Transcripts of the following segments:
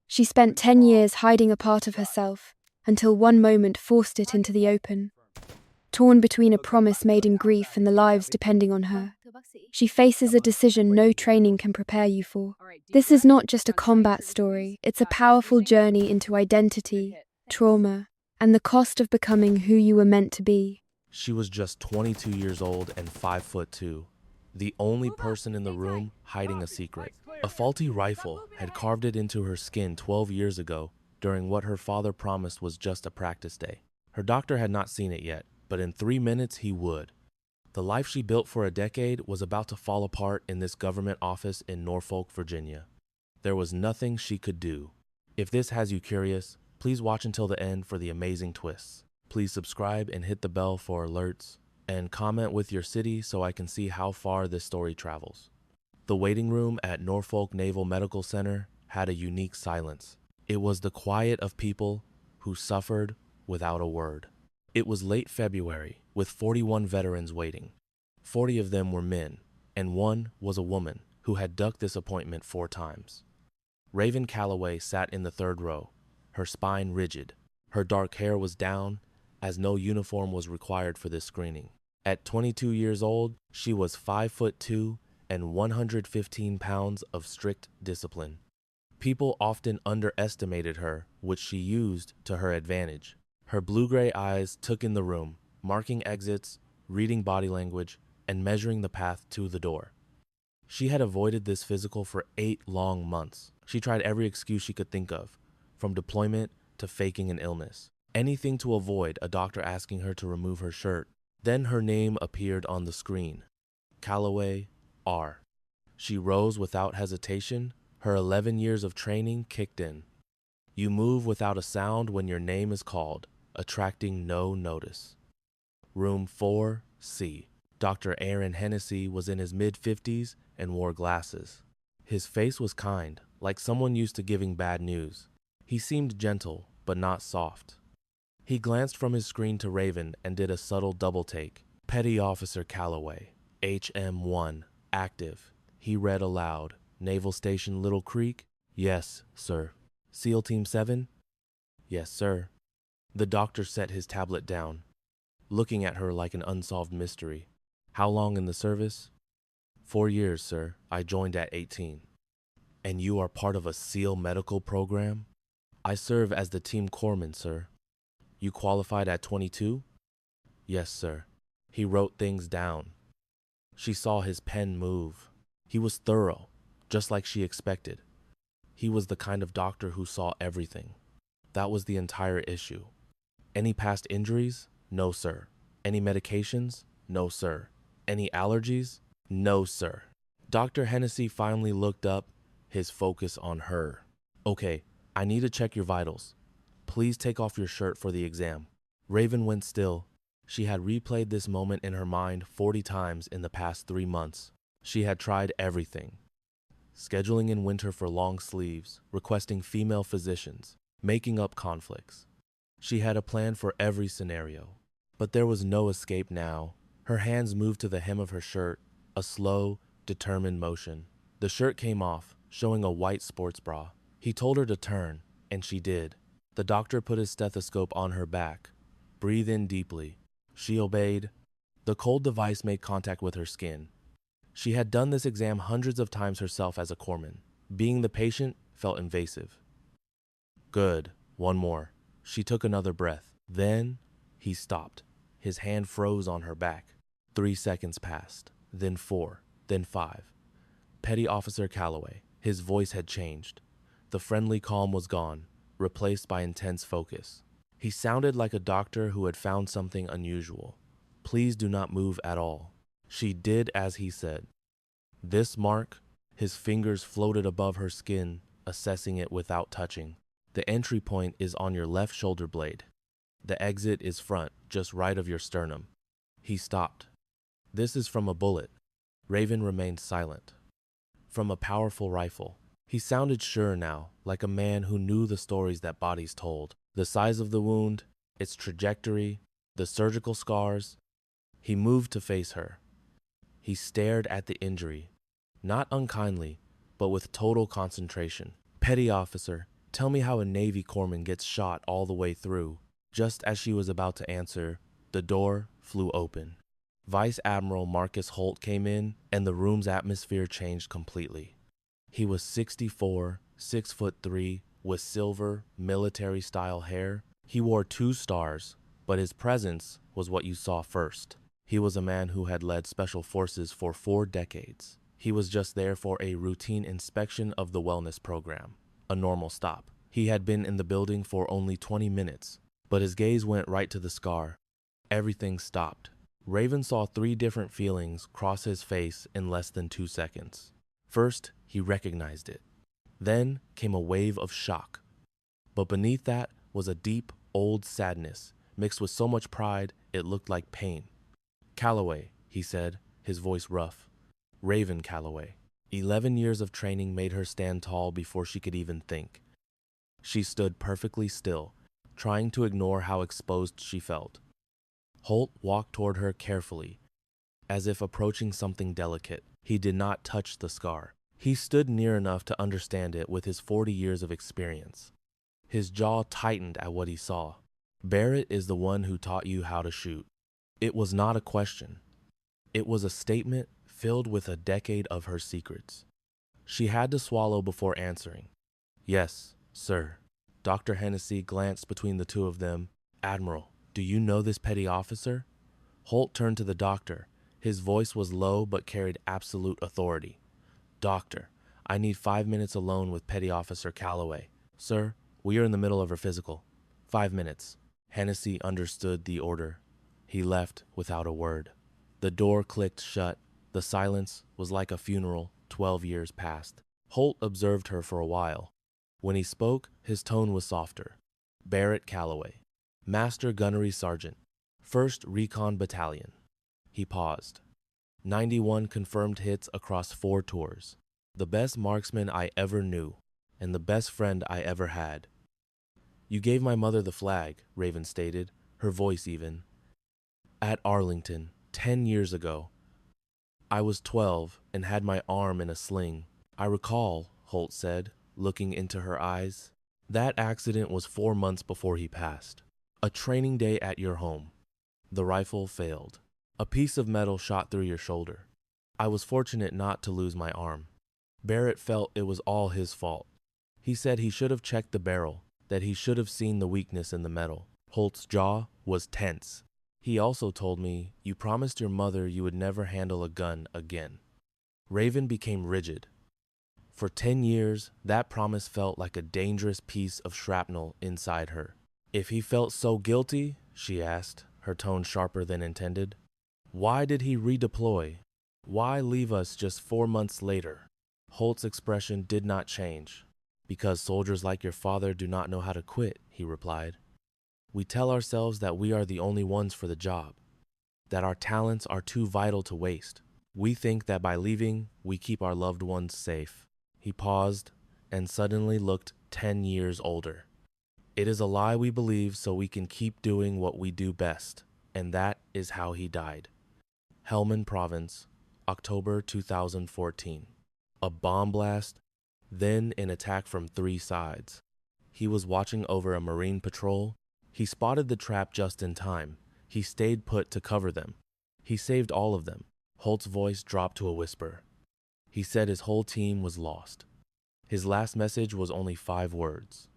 She spent 10 years hiding a part of herself until one moment forced it into the open. Torn between a promise made in grief and the lives depending on her, she faces a decision no training can prepare you for. This is not just a combat story, it's a powerful journey into identity, trauma, and the cost of becoming who you were meant to be. She was just 22 years old and 5'2", the only person in the room hiding a secret. A faulty rifle had carved it into her skin 12 years ago during what her father promised was just a practice day. Her doctor had not seen it yet, but in 3 minutes he would. The life she built for a decade was about to fall apart in this government office in Norfolk, Virginia. There was nothing she could do. If this has you curious, please watch until the end for the amazing twists. Please subscribe and hit the bell for alerts, and comment with your city so I can see how far this story travels. The waiting room at Norfolk Naval Medical Center had a unique silence. It was the quiet of people who suffered without a word. It was late February, with 41 veterans waiting. 40 of them were men, and one was a woman who had ducked this appointment 4 times. Raven Calloway sat in the 3rd row, her spine rigid. Her dark hair was down, as no uniform was required for this screening. At 22 years old, she was 5'2" and 115 pounds of strict discipline. People often underestimated her, which she used to her advantage. Her blue-gray eyes took in the room, marking exits, reading body language, and measuring the path to the door. She had avoided this physical for 8 long months. She tried every excuse she could think of, from deployment to faking an illness. Anything to avoid a doctor asking her to remove her shirt. Then her name appeared on the screen. Calloway R. She rose without hesitation. Her 11 years of training kicked in. You move without a sound when your name is called, attracting no notice. Room 4C. Dr. Aaron Hennessy was in his mid-50s and wore glasses. His face was kind, like someone used to giving bad news. He seemed gentle, but not soft. He glanced from his screen to Raven and did a subtle double-take. Petty Officer Calloway, HM1, active. He read aloud. Naval Station Little Creek? Yes, sir. SEAL Team 7? Yes, sir. The doctor set his tablet down, looking at her like an unsolved mystery. How long in the service? 4 years, sir. I joined at 18. And you are part of a SEAL medical program? I serve as the team corpsman, sir. You qualified at 22? Yes, sir. He wrote things down. She saw his pen move. He was thorough, just like she expected. He was the kind of doctor who saw everything. That was the entire issue. Any past injuries? No, sir. Any medications? No, sir. Any allergies? No, sir. Dr. Hennessy finally looked up, his focus on her. Okay, I need to check your vitals. Please take off your shirt for the exam. Raven went still. She had replayed this moment in her mind 40 times in the past 3 months. She had tried everything. Scheduling in winter for long sleeves, requesting female physicians, making up conflicts. She had a plan for every scenario. But there was no escape now. Her hands moved to the hem of her shirt, a slow, determined motion. The shirt came off, showing a white sports bra. He told her to turn, and she did. The doctor put his stethoscope on her back. Breathe in deeply. She obeyed. The cold device made contact with her skin. She had done this exam hundreds of times herself as a corpsman. Being the patient felt invasive. Good. One more. She took another breath. Then he stopped. His hand froze on her back. 3 seconds passed. Then 4. Then 5. Petty Officer Calloway. His voice had changed. The friendly calm was gone, replaced by intense focus. He sounded like a doctor who had found something unusual. Please do not move at all. She did as he said. This mark, his fingers floated above her skin, assessing it without touching. The entry point is on your left shoulder blade. The exit is front, just right of your sternum. He stopped. This is from a bullet. Raven remained silent. From a powerful rifle. He sounded sure now, like a man who knew the stories that bodies told. The size of the wound, its trajectory, the surgical scars. He moved to face her. He stared at the injury, not unkindly, but with total concentration. Petty Officer, Tell me how a Navy corpsman gets shot all the way through. Just as she was about to answer, the door flew open. Vice Admiral Marcus Holt came in, and the room's atmosphere changed completely. He was 64, 6'3", with silver, military-style hair. He wore 2 stars, but his presence was what you saw first. He was a man who had led special forces for 4 decades. He was just there for a routine inspection of the wellness program, a normal stop. He had been in the building for only 20 minutes, but his gaze went right to the scar. Everything stopped. Raven saw 3 different feelings cross his face in less than 2 seconds. First, he recognized it. Then came a wave of shock. But beneath that was a deep, old sadness, mixed with so much pride it looked like pain. "Calloway," he said, his voice rough. "Raven Calloway." 11 years of training made her stand tall before she could even think. She stood perfectly still, trying to ignore how exposed she felt. Holt walked toward her carefully, as if approaching something delicate. He did not touch the scar. He stood near enough to understand it with his 40 years of experience. His jaw tightened at what he saw. "Barrett is the one who taught you how to shoot." It was not a question. It was a statement filled with a decade of her secrets. She had to swallow before answering. "Yes, sir." Dr. Hennessy glanced between the two of them. "Admiral, do you know this petty officer?" Holt turned to the doctor. His voice was low but carried absolute authority. "Doctor, I need 5 minutes alone with Petty Officer Calloway." "Sir, we are in the middle of her physical." 5 minutes." Hennessy understood the order. He left without a word. The door clicked shut. The silence was like a funeral 12 years past. Holt observed her for a while. When he spoke, his tone was softer. "Barrett Calloway, Master Gunnery Sergeant, 1st Recon Battalion." He paused. 91 confirmed hits across 4 tours. "The best marksman I ever knew, and the best friend I ever had." "You gave my mother the flag," Raven stated, her voice even. "At Arlington, 10 years ago. I was 12 and had my arm in a sling." "I recall," Holt said, looking into her eyes. "That accident was 4 months before he passed. A training day at your home. The rifle failed. A piece of metal shot through your shoulder. I was fortunate not to lose my arm. Barrett felt it was all his fault. He said he should have checked the barrel, that he should have seen the weakness in the metal." Holt's jaw was tense. "He also told me you promised your mother you would never handle a gun again." Raven became rigid. For 10 years, that promise felt like a dangerous piece of shrapnel inside her. "If he felt so guilty," she asked, her tone sharper than intended, "why did he redeploy? Why leave us just 4 months later?" Holt's expression did not change. "Because soldiers like your father do not know how to quit," he replied. "We tell ourselves that we are the only ones for the job, that our talents are too vital to waste. We think that by leaving, we keep our loved ones safe." He paused and suddenly looked 10 years older. "It is a lie we believe so we can keep doing what we do best, and that is how he died." Helmand Province, October 2014. A bomb blast, then an attack from 3 sides. He was watching over a Marine patrol. He spotted the trap just in time. He stayed put to cover them. He saved all of them. Holt's voice dropped to a whisper. He said his whole team was lost. His last message was only 5 words.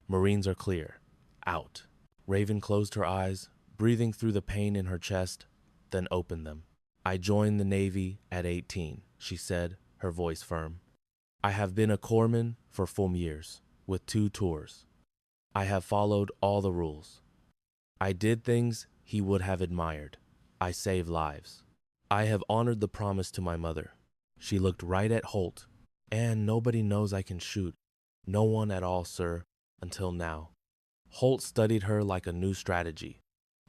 "Marines are clear. Out." Raven closed her eyes, breathing through the pain in her chest, then opened them. "I joined the Navy at 18, she said, her voice firm. "I have been a corpsman for 4 years, with 2 tours. I have followed all the rules. I did things he would have admired. I saved lives. I have honored the promise to my mother." She looked right at Holt. "And nobody knows I can shoot. No one at all, sir, until now." Holt studied her like a new strategy.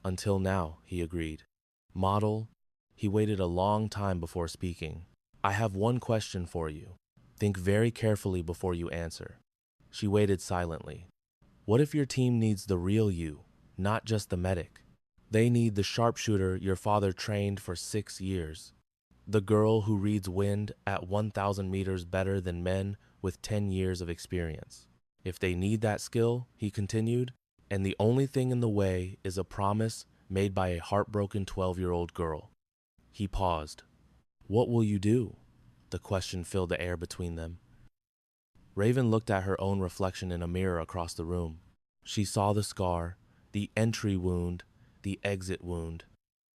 "Until now," he agreed. "Model." He waited a long time before speaking. "I have one question for you. Think very carefully before you answer." She waited silently. "What if your team needs the real you, not just the medic? They need the sharpshooter your father trained for 6 years. The girl who reads wind at 1,000 meters better than men with 10 years of experience. If they need that skill, he continued, and the only thing in the way is a promise made by a heartbroken 12-year-old girl. He paused. What will you do? The question filled the air between them. Raven looked at her own reflection in a mirror across the room. She saw the scar, the entry wound, the exit wound.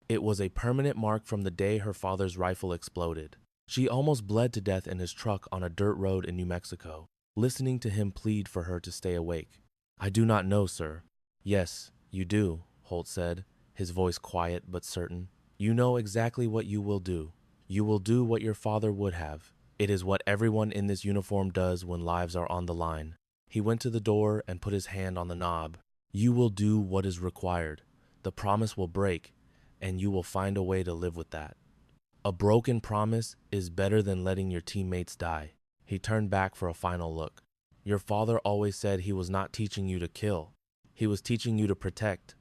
It was a permanent mark from the day her father's rifle exploded. She almost bled to death in his truck on a dirt road in New Mexico, listening to him plead for her to stay awake. I do not know, sir. Yes, you do, Holt said, his voice quiet but certain. You know exactly what you will do. You will do what your father would have. It is what everyone in this uniform does when lives are on the line. He went to the door and put his hand on the knob. You will do what is required. The promise will break, and you will find a way to live with that. A broken promise is better than letting your teammates die. He turned back for a final look. Your father always said he was not teaching you to kill. He was teaching you to protect.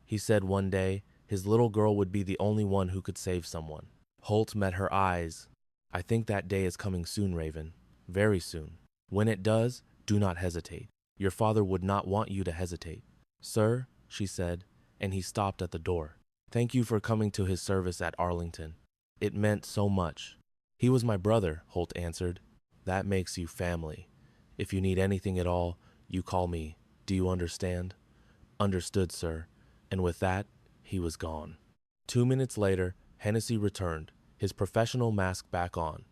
He said one day his little girl would be the only one who could save someone. Holt met her eyes. I think that day is coming soon, Raven. Very soon. When it does, do not hesitate. Your father would not want you to hesitate. Sir, she said, and he stopped at the door. Thank you for coming to his service at Arlington. It meant so much. He was my brother, Holt answered. That makes you family. If you need anything at all, you call me. Do you understand? Understood, sir. And with that, he was gone. 2 minutes later, Hennessy returned, his professional mask back on.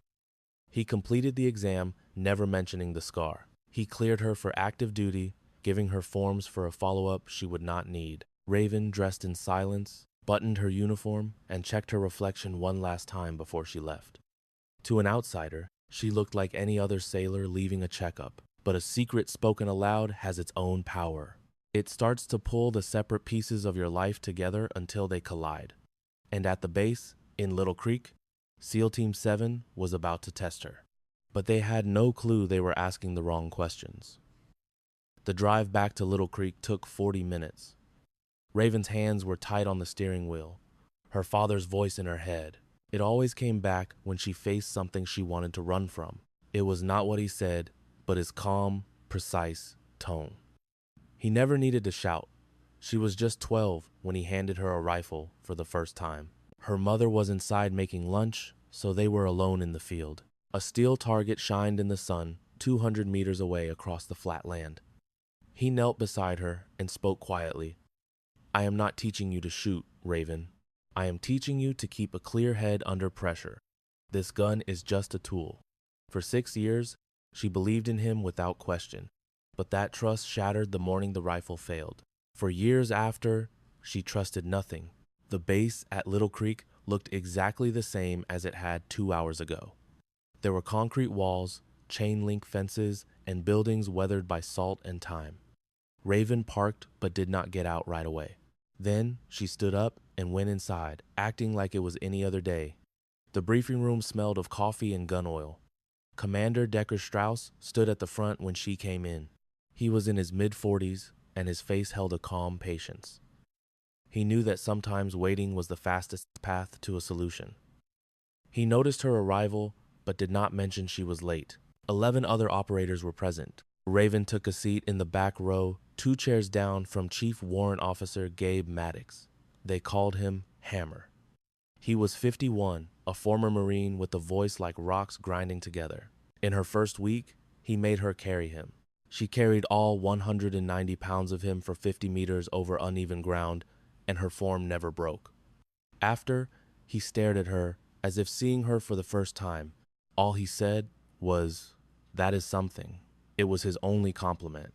He completed the exam, never mentioning the scar. He cleared her for active duty, giving her forms for a follow-up she would not need. Raven, dressed in silence, buttoned her uniform, and checked her reflection one last time before she left. To an outsider, she looked like any other sailor leaving a checkup, but a secret spoken aloud has its own power. It starts to pull the separate pieces of your life together until they collide. And at the base, in Little Creek, SEAL Team 7 was about to test her. But they had no clue they were asking the wrong questions. The drive back to Little Creek took 40 minutes. Raven's hands were tight on the steering wheel, her father's voice in her head. It always came back when she faced something she wanted to run from. It was not what he said, but his calm, precise tone. He never needed to shout. She was just 12 when he handed her a rifle for the first time. Her mother was inside making lunch, so they were alone in the field. A steel target shined in the sun 200 meters away across the flat land. He knelt beside her and spoke quietly. I am not teaching you to shoot, Raven. I am teaching you to keep a clear head under pressure. This gun is just a tool. For 6 years, she believed in him without question, but that trust shattered the morning the rifle failed. For years after, she trusted nothing. The base at Little Creek looked exactly the same as it had 2 hours ago. There were concrete walls, chain link fences, and buildings weathered by salt and time. Raven parked but did not get out right away. Then she stood up and went inside, acting like it was any other day. The briefing room smelled of coffee and gun oil. Commander Decker Strauss stood at the front when she came in. He was in his mid-40s, and his face held a calm patience. He knew that sometimes waiting was the fastest path to a solution. He noticed her arrival, but did not mention she was late. 11 other operators were present. Raven took a seat in the back row, 2 chairs down from Chief Warrant Officer Gabe Maddox. They called him Hammer. He was 51, a former Marine with a voice like rocks grinding together. In her first week, he made her carry him. She carried all 190 pounds of him for 50 meters over uneven ground, and her form never broke. After, he stared at her as if seeing her for the first time. All he said was, "That is something." It was his only compliment.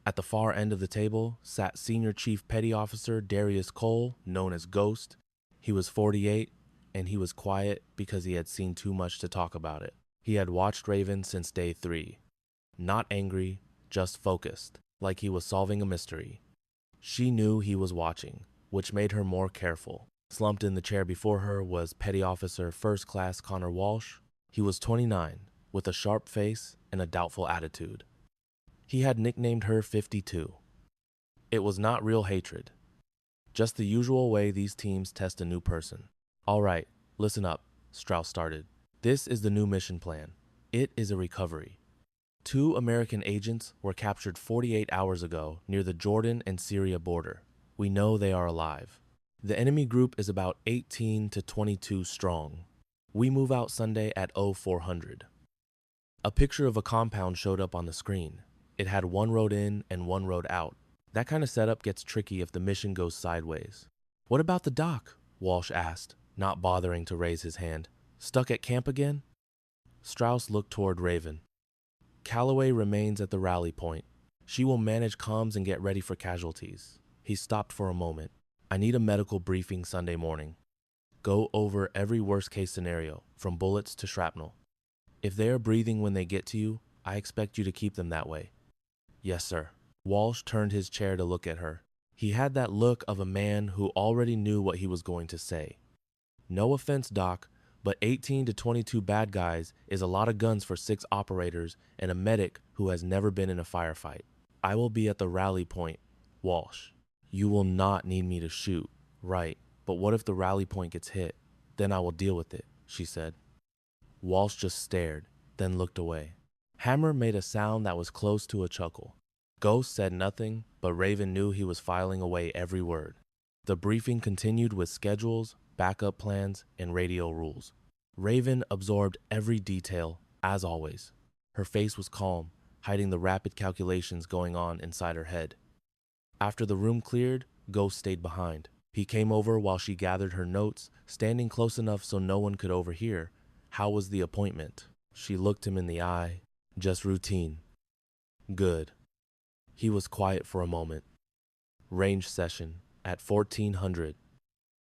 At the far end of the table sat Senior Chief Petty Officer Darius Cole, known as Ghost. He was 48, and he was quiet because he had seen too much to talk about it. He had watched Raven since day 3. Not angry, just focused, like he was solving a mystery. She knew he was watching, which made her more careful. Slumped in the chair before her was Petty Officer First Class Connor Walsh. He was 29, with a sharp face and a doubtful attitude. He had nicknamed her 52. It was not real hatred, just the usual way these teams test a new person. All right, listen up, Strauss started. This is the new mission plan. It is a recovery. 2 American agents were captured 48 hours ago near the Jordan and Syria border. We know they are alive. The enemy group is about 18 to 22 strong. We move out Sunday at 0400. A picture of a compound showed up on the screen. It had one road in and one road out. That kind of setup gets tricky if the mission goes sideways. What about the doc? Walsh asked, not bothering to raise his hand. Stuck at camp again? Strauss looked toward Raven. Calloway remains at the rally point. She will manage comms and get ready for casualties. He stopped for a moment. I need a medical briefing Sunday morning. Go over every worst-case scenario, from bullets to shrapnel. If they are breathing when they get to you, I expect you to keep them that way. Yes, sir. Walsh turned his chair to look at her. He had that look of a man who already knew what he was going to say. No offense, Doc, but 18 to 22 bad guys is a lot of guns for 6 operators and a medic who has never been in a firefight. I will be at the rally point. Walsh. You will not need me to shoot. Right, but what if the rally point gets hit? Then I will deal with it, she said. Walsh just stared, then looked away. Hammer made a sound that was close to a chuckle. Ghost said nothing, but Raven knew he was filing away every word. The briefing continued with schedules, backup plans, and radio rules. Raven absorbed every detail, as always. Her face was calm, hiding the rapid calculations going on inside her head. After the room cleared, Ghost stayed behind. He came over while she gathered her notes, standing close enough so no one could overhear. How was the appointment? She looked him in the eye. Just routine. Good. He was quiet for a moment. Range session at 1400.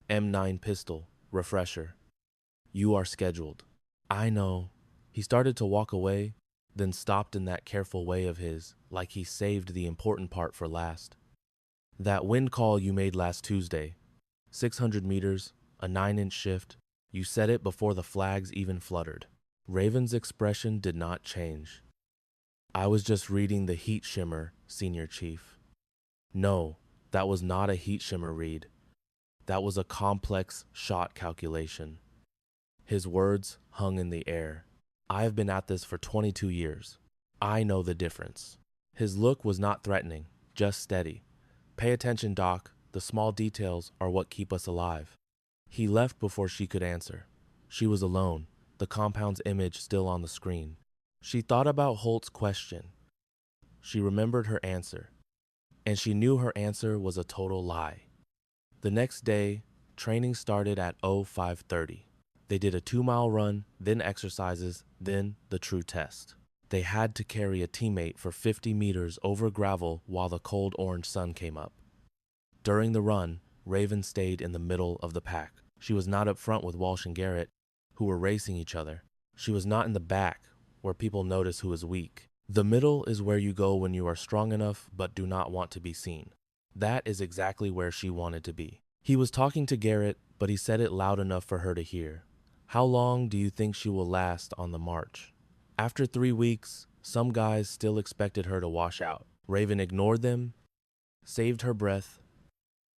M9 pistol, refresher. You are scheduled. I know. He started to walk away, then stopped in that careful way of his, like he saved the important part for last. That wind call you made last Tuesday. 600 meters, a 9-inch shift. You said it before the flags even fluttered. Raven's expression did not change. I was just reading the heat shimmer, Senior Chief. No, that was not a heat shimmer read. That was a complex shot calculation. His words hung in the air. I have been at this for 22 years. I know the difference. His look was not threatening, just steady. Pay attention, Doc. The small details are what keep us alive. He left before she could answer. She was alone, the compound's image still on the screen. She thought about Holt's question. She remembered her answer, and she knew her answer was a total lie. The next day, training started at 0530. They did a 2-mile run, then exercises, then the true test. They had to carry a teammate for 50 meters over gravel while the cold orange sun came up. During the run, Raven stayed in the middle of the pack. She was not up front with Walsh and Garrett, who were racing each other. She was not in the back, where people notice who is weak. The middle is where you go when you are strong enough but do not want to be seen. That is exactly where she wanted to be. He was talking to Garrett, but he said it loud enough for her to hear. How long do you think she will last on the march? After 3 weeks, some guys still expected her to wash out. Raven ignored them, saved her breath,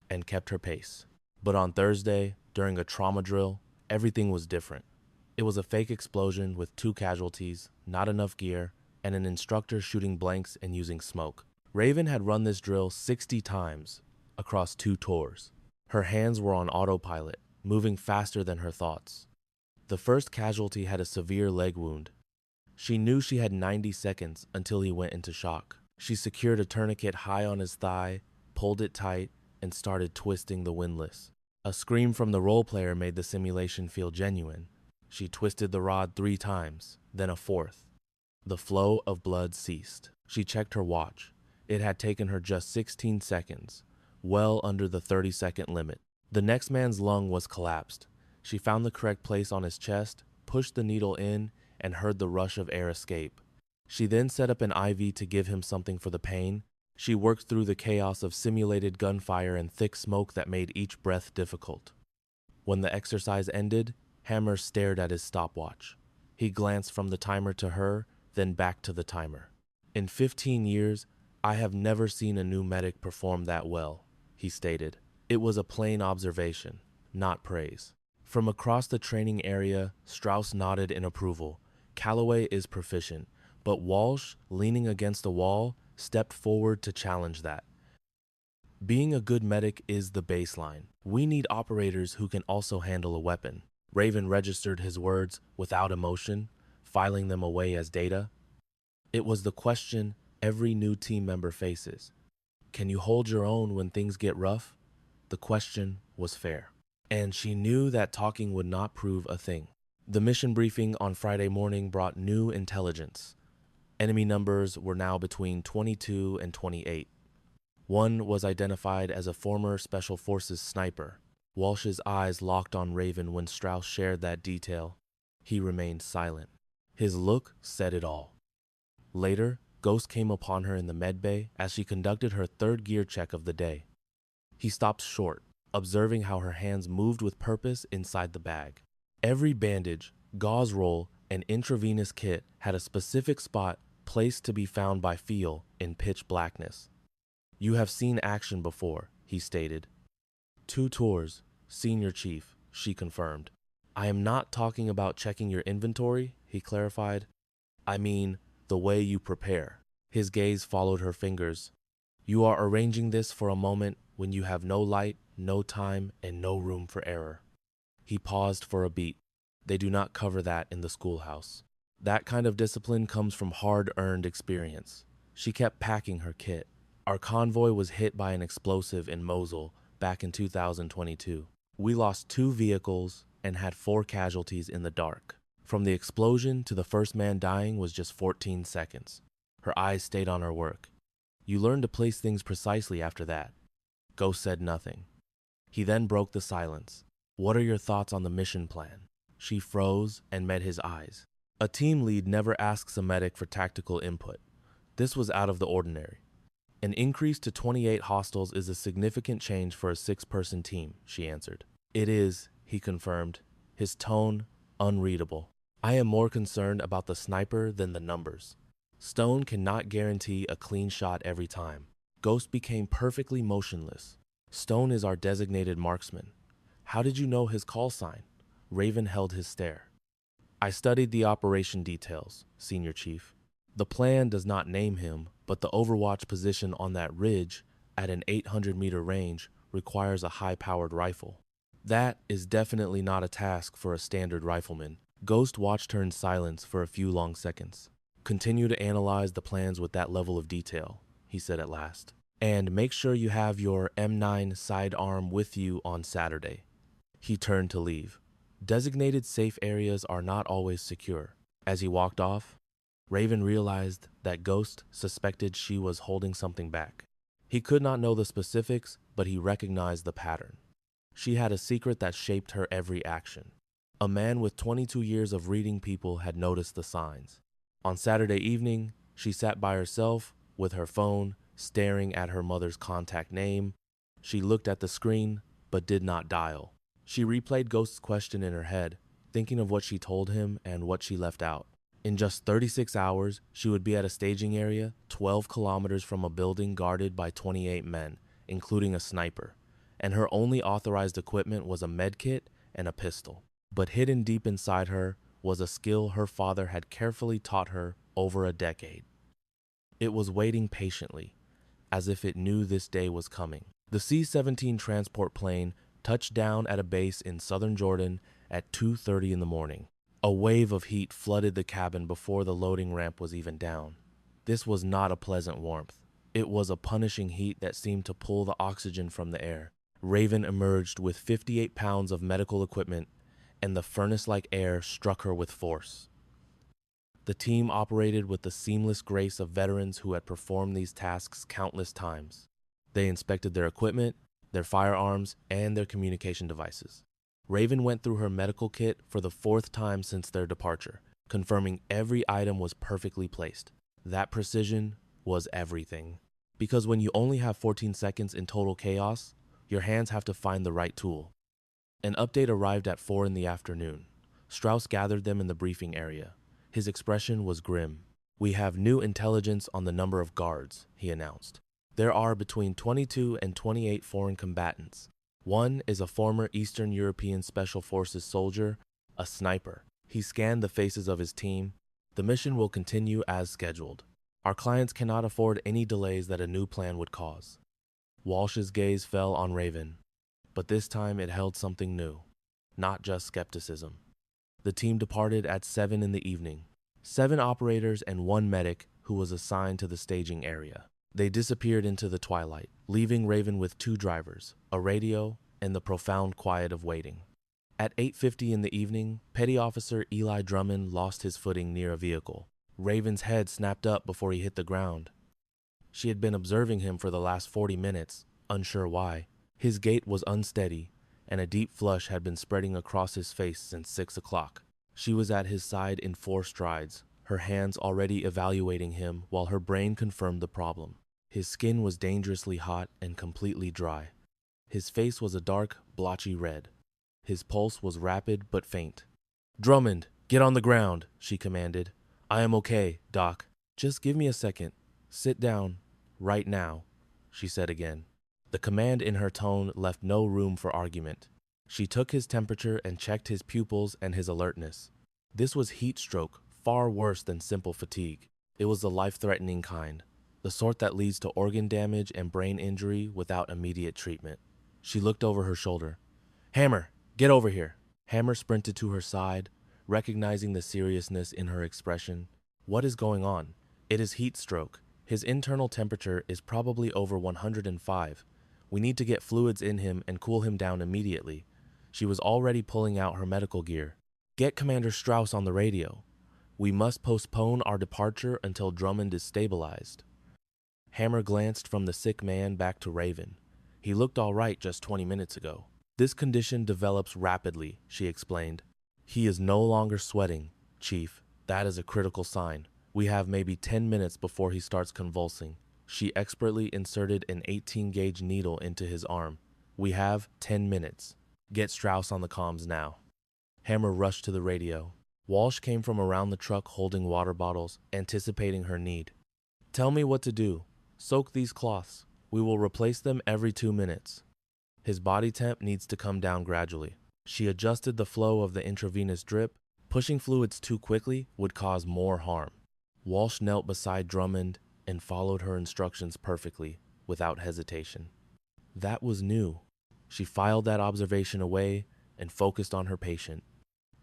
and kept her pace. But on Thursday, during a trauma drill, everything was different. It was a fake explosion with 2 casualties, not enough gear, and an instructor shooting blanks and using smoke. Raven had run this drill 60 times across 2 tours. Her hands were on autopilot, moving faster than her thoughts. The first casualty had a severe leg wound. She knew she had 90 seconds until he went into shock. She secured a tourniquet high on his thigh, pulled it tight, and started twisting the windlass. A scream from the role player made the simulation feel genuine. She twisted the rod 3 times, then a 4th. The flow of blood ceased. She checked her watch. It had taken her just 16 seconds, well under the 30-second limit. The next man's lung was collapsed. She found the correct place on his chest, pushed the needle in, and heard the rush of air escape. She then set up an IV to give him something for the pain. She worked through the chaos of simulated gunfire and thick smoke that made each breath difficult. When the exercise ended, Hammer stared at his stopwatch. He glanced from the timer to her, then back to the timer. In 15 years, I have never seen a new medic perform that well, he stated. It was a plain observation, not praise. From across the training area, Strauss nodded in approval. Calloway is proficient, But Walsh, leaning against a wall, stepped forward to challenge that. Being a good medic is the baseline. We need operators who can also handle a weapon. Raven registered his words without emotion, filing them away as data. It was the question every new team member faces. Can you hold your own when things get rough? The question was fair. And she knew that talking would not prove a thing. The mission briefing on Friday morning brought new intelligence. Enemy numbers were now between 22 and 28. One was identified as a former Special Forces sniper. Walsh's eyes locked on Raven when Strauss shared that detail. He remained silent. His look said it all. Later, Ghost came upon her in the medbay as she conducted her third gear check of the day. He stopped short, observing how her hands moved with purpose inside the bag. Every bandage, gauze roll, and intravenous kit had a specific spot placed to be found by feel in pitch blackness. You have seen action before, he stated. 2 tours, Senior Chief, she confirmed. I am not talking about checking your inventory, he clarified. I mean, the way you prepare. His gaze followed her fingers. You are arranging this for a moment when you have no light, no time, and no room for error. He paused for a beat. They do not cover that in the schoolhouse. That kind of discipline comes from hard-earned experience. She kept packing her kit. Our convoy was hit by an explosive in Mosul back in 2022. We lost 2 vehicles and had 4 casualties in the dark. From the explosion to the first man dying was just 14 seconds. Her eyes stayed on her work. You learn to place things precisely after that. Ghost said nothing. He then broke the silence. What are your thoughts on the mission plan? She froze and met his eyes. A team lead never asks a medic for tactical input. This was out of the ordinary. An increase to 28 hostiles is a significant change for a 6-person team, she answered. It is, he confirmed, his tone unreadable. I am more concerned about the sniper than the numbers. Stone cannot guarantee a clean shot every time. Ghost became perfectly motionless. Stone is our designated marksman. How did you know his call sign? Raven held his stare. I studied the operation details, Senior Chief. The plan does not name him, but the overwatch position on that ridge at an 800-meter range requires a high-powered rifle. That is definitely not a task for a standard rifleman. Ghost watched her in silence for a few long seconds. Continue to analyze the plans with that level of detail, he said at last. And make sure you have your M9 sidearm with you on Saturday. He turned to leave. Designated safe areas are not always secure. As he walked off, Raven realized that Ghost suspected she was holding something back. He could not know the specifics, but he recognized the pattern. She had a secret that shaped her every action. A man with 22 years of reading people had noticed the signs. On Saturday evening, she sat by herself with her phone, staring at her mother's contact name. She looked at the screen, but did not dial. She replayed Ghost's question in her head, thinking of what she told him and what she left out. In just 36 hours, she would be at a staging area 12 kilometers from a building guarded by 28 men, including a sniper, and her only authorized equipment was a medkit and a pistol. But hidden deep inside her was a skill her father had carefully taught her over a decade. It was waiting patiently, as if it knew this day was coming. The C-17 transport plane touched down at a base in southern Jordan at 2:30 in the morning. A wave of heat flooded the cabin before the loading ramp was even down. This was not a pleasant warmth. It was a punishing heat that seemed to pull the oxygen from the air. Raven emerged with 58 pounds of medical equipment, and the furnace-like air struck her with force. The team operated with the seamless grace of veterans who had performed these tasks countless times. They inspected their equipment, their firearms, and their communication devices. Raven went through her medical kit for the 4th time since their departure, confirming every item was perfectly placed. That precision was everything. Because when you only have 14 seconds in total chaos, your hands have to find the right tool. An update arrived at 4 in the afternoon. Strauss gathered them in the briefing area. His expression was grim. We have new intelligence on the number of guards, he announced. There are between 22 and 28 foreign combatants. One is a former Eastern European Special Forces soldier, a sniper. He scanned the faces of his team. The mission will continue as scheduled. Our clients cannot afford any delays that a new plan would cause. Walsh's gaze fell on Raven, but this time it held something new, not just skepticism. The team departed at 7 in the evening. 7 operators and 1 medic who was assigned to the staging area. They disappeared into the twilight, leaving Raven with 2 drivers, a radio, and the profound quiet of waiting. At 8:50 in the evening, Petty Officer Eli Drummond lost his footing near a vehicle. Raven's head snapped up before he hit the ground. She had been observing him for the last 40 minutes, unsure why. His gait was unsteady, and a deep flush had been spreading across his face since 6 o'clock. She was at his side in 4 strides, her hands already evaluating him while her brain confirmed the problem. His skin was dangerously hot and completely dry. His face was a dark, blotchy red. His pulse was rapid but faint. "Drummond, get on the ground," she commanded. "I am okay, Doc. Just give me a second. Sit down. Right now," she said again. The command in her tone left no room for argument. She took his temperature and checked his pupils and his alertness. This was heat stroke, far worse than simple fatigue. It was the life-threatening kind, the sort that leads to organ damage and brain injury without immediate treatment. She looked over her shoulder. "Hammer, get over here." Hammer sprinted to her side, recognizing the seriousness in her expression. "What is going on?" "It is heat stroke. His internal temperature is probably over 105. We need to get fluids in him and cool him down immediately." She was already pulling out her medical gear. "Get Commander Strauss on the radio. We must postpone our departure until Drummond is stabilized." Hammer glanced from the sick man back to Raven. "He looked all right just 20 minutes ago." "This condition develops rapidly," she explained. "He is no longer sweating, Chief. That is a critical sign. We have maybe 10 minutes before he starts convulsing." She expertly inserted an 18-gauge needle into his arm. "We have 10 minutes. Get Strauss on the comms now." Hammer rushed to the radio. Walsh came from around the truck holding water bottles, anticipating her need. "Tell me what to do. Soak these cloths. We will replace them every 2 minutes. His body temp needs to come down gradually." She adjusted the flow of the intravenous drip. Pushing fluids too quickly would cause more harm. Walsh knelt beside Drummond and followed her instructions perfectly, without hesitation. That was new. She filed that observation away and focused on her patient.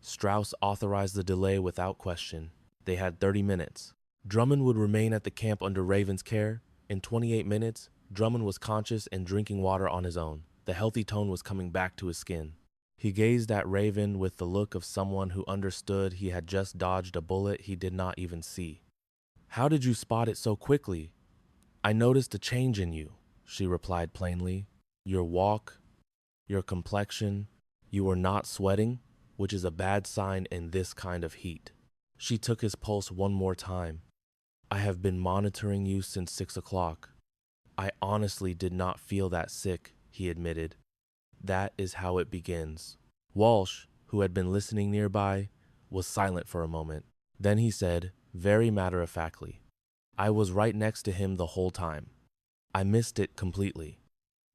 Strauss authorized the delay without question. They had 30 minutes. Drummond would remain at the camp under Raven's care. In 28 minutes, Drummond was conscious and drinking water on his own. The healthy tone was coming back to his skin. He gazed at Raven with the look of someone who understood he had just dodged a bullet he did not even see. "How did you spot it so quickly?" "I noticed a change in you," she replied plainly. "Your walk, your complexion. You were not sweating, which is a bad sign in this kind of heat." She took his pulse one more time. "I have been monitoring you since 6 o'clock. I honestly did not feel that sick," he admitted. "That is how it begins." Walsh, who had been listening nearby, was silent for a moment. Then he said, very matter-of-factly, "I was right next to him the whole time. I missed it completely."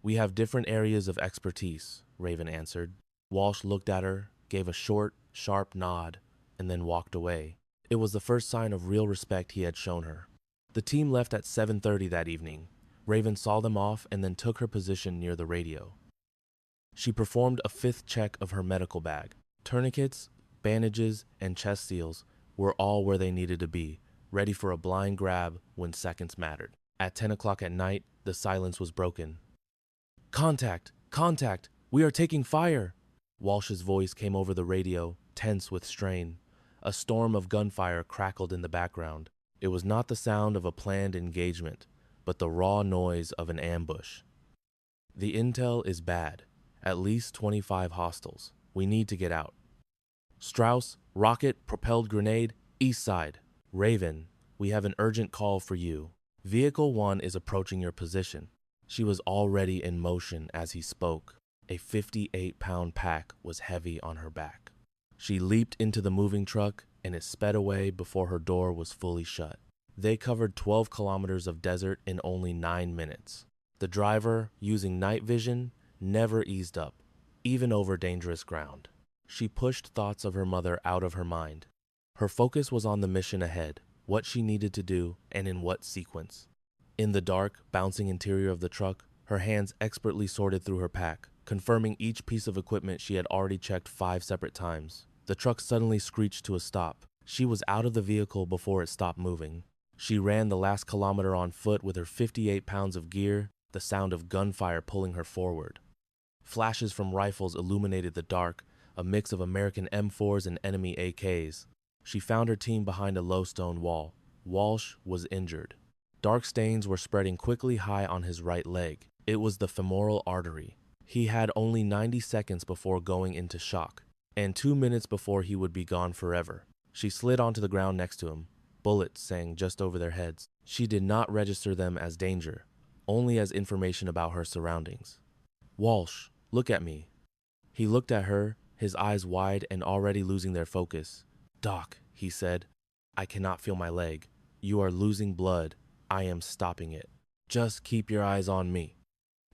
"We have different areas of expertise," Raven answered. Walsh looked at her, gave a short, sharp nod, and then walked away. It was the first sign of real respect he had shown her. The team left at 7:30 that evening. Raven saw them off and then took her position near the radio. She performed a 5th check of her medical bag. Tourniquets, bandages, and chest seals were all where they needed to be, ready for a blind grab when seconds mattered. At 10 o'clock at night, the silence was broken. "Contact! Contact! We are taking fire!" Walsh's voice came over the radio, tense with strain. A storm of gunfire crackled in the background. It was not the sound of a planned engagement, but the raw noise of an ambush. "The intel is bad. At least 25 hostiles. We need to get out." "Strauss, rocket, propelled grenade, east side." "Raven, we have an urgent call for you. Vehicle 1 is approaching your position." She was already in motion as he spoke. A 58-pound pack was heavy on her back. She leaped into the moving truck, and it sped away before her door was fully shut. They covered 12 kilometers of desert in only 9 minutes. The driver, using night vision, never eased up, even over dangerous ground. She pushed thoughts of her mother out of her mind. Her focus was on the mission ahead, what she needed to do, and in what sequence. In the dark, bouncing interior of the truck, her hands expertly sorted through her pack, confirming each piece of equipment she had already checked 5 separate times. The truck suddenly screeched to a stop. She was out of the vehicle before it stopped moving. She ran the last kilometer on foot with her 58 pounds of gear, the sound of gunfire pulling her forward. Flashes from rifles illuminated the dark, a mix of American M4s and enemy AKs. She found her team behind a low stone wall. Walsh was injured. Dark stains were spreading quickly high on his right leg. It was the femoral artery. He had only 90 seconds before going into shock, and 2 minutes before he would be gone forever. She slid onto the ground next to him. Bullets sang just over their heads. She did not register them as danger, only as information about her surroundings. "Walsh, look at me." He looked at her, his eyes wide and already losing their focus. "Doc," he said, "I cannot feel my leg. You are losing blood. I am stopping it. Just keep your eyes on me."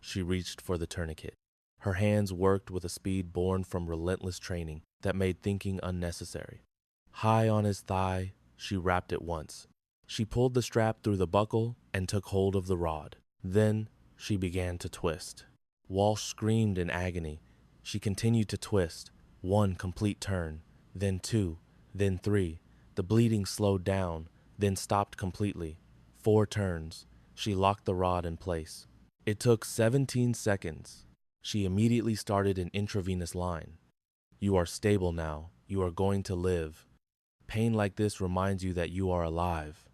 She reached for the tourniquet. Her hands worked with a speed born from relentless training that made thinking unnecessary. High on his thigh, she wrapped it once. She pulled the strap through the buckle and took hold of the rod. Then she began to twist. Walsh screamed in agony. She continued to twist. 1 complete turn, then 2, then 3. The bleeding slowed down, then stopped completely. 4 turns. She locked the rod in place. It took 17 seconds. She immediately started an intravenous line. "You are stable now. You are going to live. Pain like this reminds you that you are alive.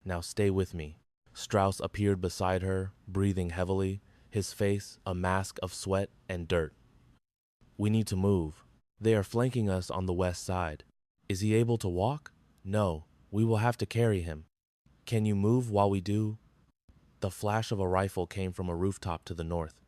Now stay with me." Strauss appeared beside her, breathing heavily, his face a mask of sweat and dirt. "We need to move. They are flanking us on the west side. Is he able to walk? No, we will have to carry him. Can you move while we do?" The flash of a rifle came from a rooftop to the north.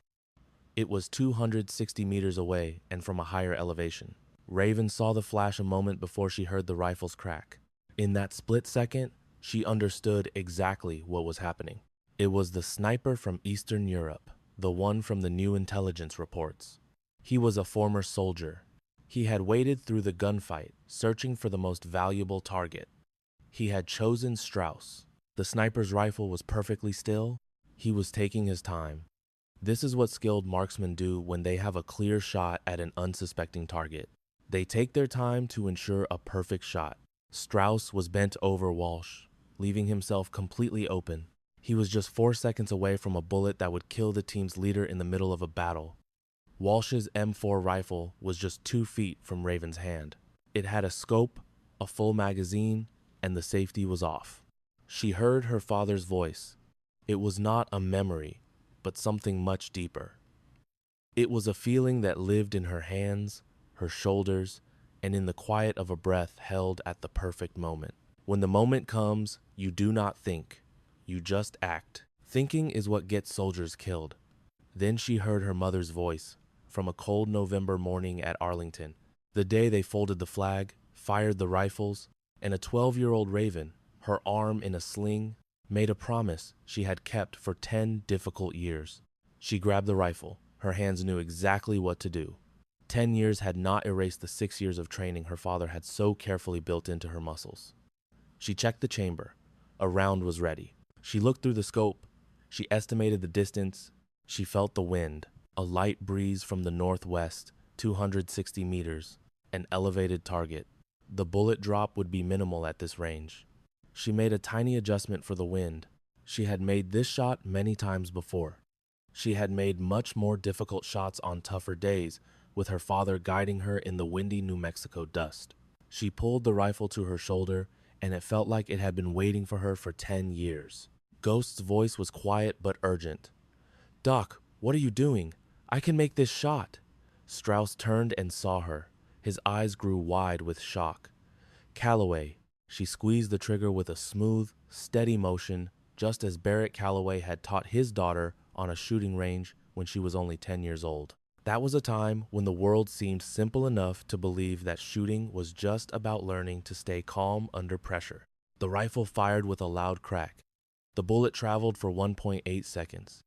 It was 260 meters away and from a higher elevation. Raven saw the flash a moment before she heard the rifles crack. In that split second, she understood exactly what was happening. It was the sniper from Eastern Europe, the one from the new intelligence reports. He was a former soldier. He had waded through the gunfight, searching for the most valuable target. He had chosen Strauss. The sniper's rifle was perfectly still. He was taking his time. This is what skilled marksmen do when they have a clear shot at an unsuspecting target. They take their time to ensure a perfect shot. Strauss was bent over Walsh, leaving himself completely open. He was just 4 seconds away from a bullet that would kill the team's leader in the middle of a battle. Walsh's M4 rifle was just 2 feet from Raven's hand. It had a scope, a full magazine, and the safety was off. She heard her father's voice. It was not a memory, but something much deeper. It was a feeling that lived in her hands, her shoulders, and in the quiet of a breath held at the perfect moment. When the moment comes, you do not think. You just act. Thinking is what gets soldiers killed. Then she heard her mother's voice from a cold November morning at Arlington, the day they folded the flag, fired the rifles, and a 12-year-old Raven, her arm in a sling, made a promise she had kept for 10 difficult years. She grabbed the rifle. Her hands knew exactly what to do. 10 years had not erased the 6 years of training her father had so carefully built into her muscles. She checked the chamber. A round was ready. She looked through the scope. She estimated the distance. She felt the wind, a light breeze from the northwest, 260 meters, an elevated target. The bullet drop would be minimal at this range. She made a tiny adjustment for the wind. She had made this shot many times before. She had made much more difficult shots on tougher days, with her father guiding her in the windy New Mexico dust. She pulled the rifle to her shoulder, and it felt like it had been waiting for her for 10 years. Ghost's voice was quiet but urgent. "Doc, what are you doing? I can make this shot." Strauss turned and saw her. His eyes grew wide with shock. "Calloway." She squeezed the trigger with a smooth, steady motion, just as Barrett Calloway had taught his daughter on a shooting range when she was only 10 years old. That was a time when the world seemed simple enough to believe that shooting was just about learning to stay calm under pressure. The rifle fired with a loud crack. The bullet traveled for 1.8 seconds.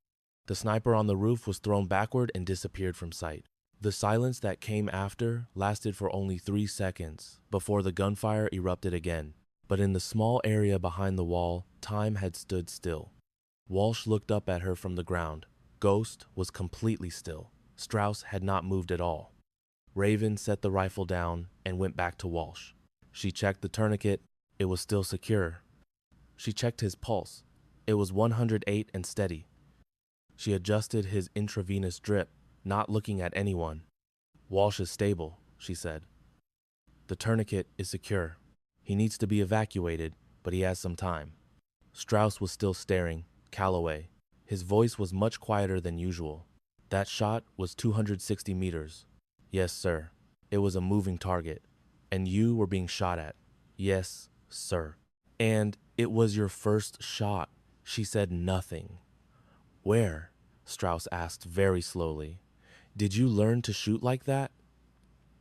The sniper on the roof was thrown backward and disappeared from sight. The silence that came after lasted for only 3 seconds before the gunfire erupted again. But in the small area behind the wall, time had stood still. Walsh looked up at her from the ground. Ghost was completely still. Strauss had not moved at all. Raven set the rifle down and went back to Walsh. She checked the tourniquet. It was still secure. She checked his pulse. It was 108 and steady. She adjusted his intravenous drip, not looking at anyone. Walsh is stable, she said. The tourniquet is secure. He needs to be evacuated, but he has some time. Strauss was still staring. Calloway. His voice was much quieter than usual. That shot was 260 meters. Yes, sir. It was a moving target. And you were being shot at. Yes, sir. And it was your first shot. She said nothing. Where? Strauss asked very slowly. Did you learn to shoot like that?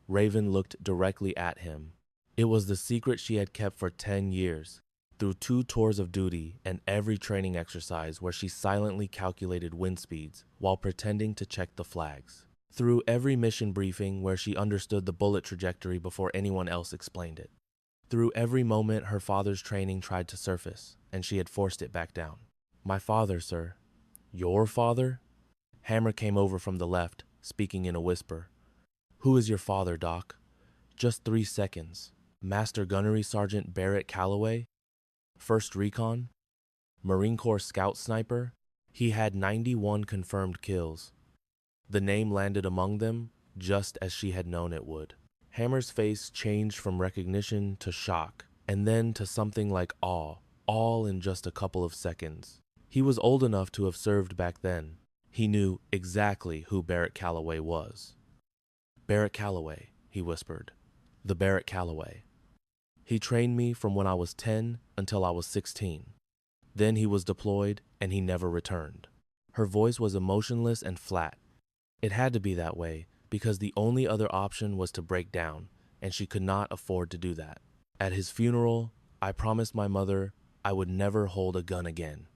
Raven looked directly at him. It was the secret she had kept for 10 years. Through 2 tours of duty and every training exercise where she silently calculated wind speeds while pretending to check the flags. Through every mission briefing where she understood the bullet trajectory before anyone else explained it. Through every moment her father's training tried to surface, and she had forced it back down. My father, sir. Your father? Hammer came over from the left, speaking in a whisper. Who is your father, Doc? Just 3 seconds. Master Gunnery Sergeant Barrett Calloway? 1st Recon? Marine Corps Scout Sniper? He had 91 confirmed kills. The name landed among them just as she had known it would. Hammer's face changed from recognition to shock, and then to something like awe, all in just a couple of seconds. He was old enough to have served back then. He knew exactly who Barrett Calloway was. Barrett Calloway, he whispered. The Barrett Calloway. He trained me from when I was 10 until I was 16. Then he was deployed and he never returned. Her voice was emotionless and flat. It had to be that way because the only other option was to break down, and she could not afford to do that. At his funeral, I promised my mother I would never hold a gun again.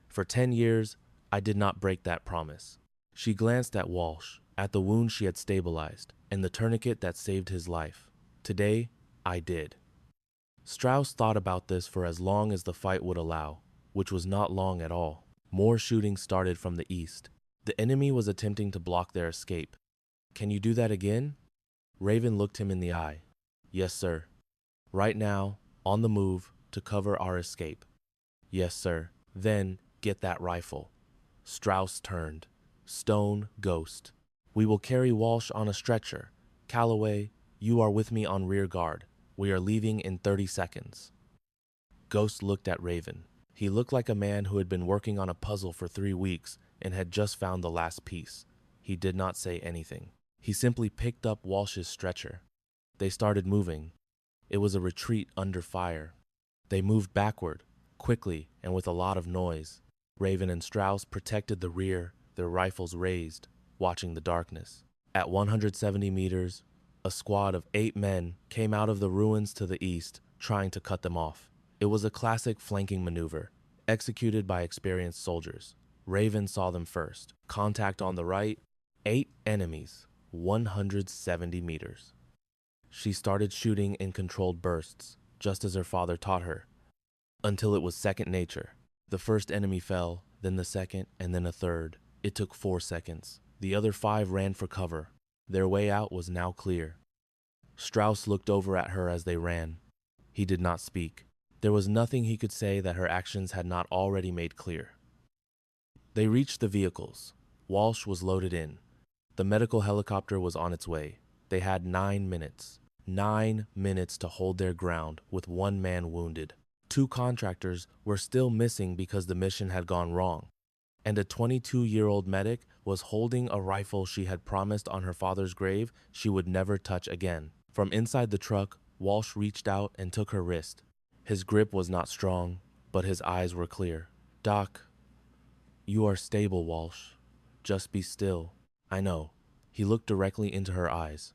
For 10 years, I did not break that promise. She glanced at Walsh, at the wound she had stabilized, and the tourniquet that saved his life. Today, I did. Strauss thought about this for as long as the fight would allow, which was not long at all. More shooting started from the east. The enemy was attempting to block their escape. Can you do that again? Raven looked him in the eye. Yes, sir. Right now, on the move, to cover our escape. Yes, sir. Then, get that rifle. Strauss turned. Stone Ghost. We will carry Walsh on a stretcher. Calloway, you are with me on rear guard. We are leaving in 30 seconds. Ghost looked at Raven. He looked like a man who had been working on a puzzle for 3 weeks and had just found the last piece. He did not say anything. He simply picked up Walsh's stretcher. They started moving. It was a retreat under fire. They moved backward, quickly and with a lot of noise. Raven and Strauss protected the rear, their rifles raised, watching the darkness. At 170 meters, a squad of 8 men came out of the ruins to the east, trying to cut them off. It was a classic flanking maneuver, executed by experienced soldiers. Raven saw them first. Contact on the right, 8 enemies, 170 meters. She started shooting in controlled bursts, just as her father taught her, until it was second nature. The first enemy fell, then the second, and then a third. It took 4 seconds. The other 5 ran for cover. Their way out was now clear. Strauss looked over at her as they ran. He did not speak. There was nothing he could say that her actions had not already made clear. They reached the vehicles. Walsh was loaded in. The medical helicopter was on its way. They had 9 minutes. 9 minutes to hold their ground with 1 man wounded. 2 contractors were still missing because the mission had gone wrong. And a 22-year-old medic was holding a rifle she had promised on her father's grave she would never touch again. From inside the truck, Walsh reached out and took her wrist. His grip was not strong, but his eyes were clear. Doc, you are stable, Walsh. Just be still. I know. He looked directly into her eyes.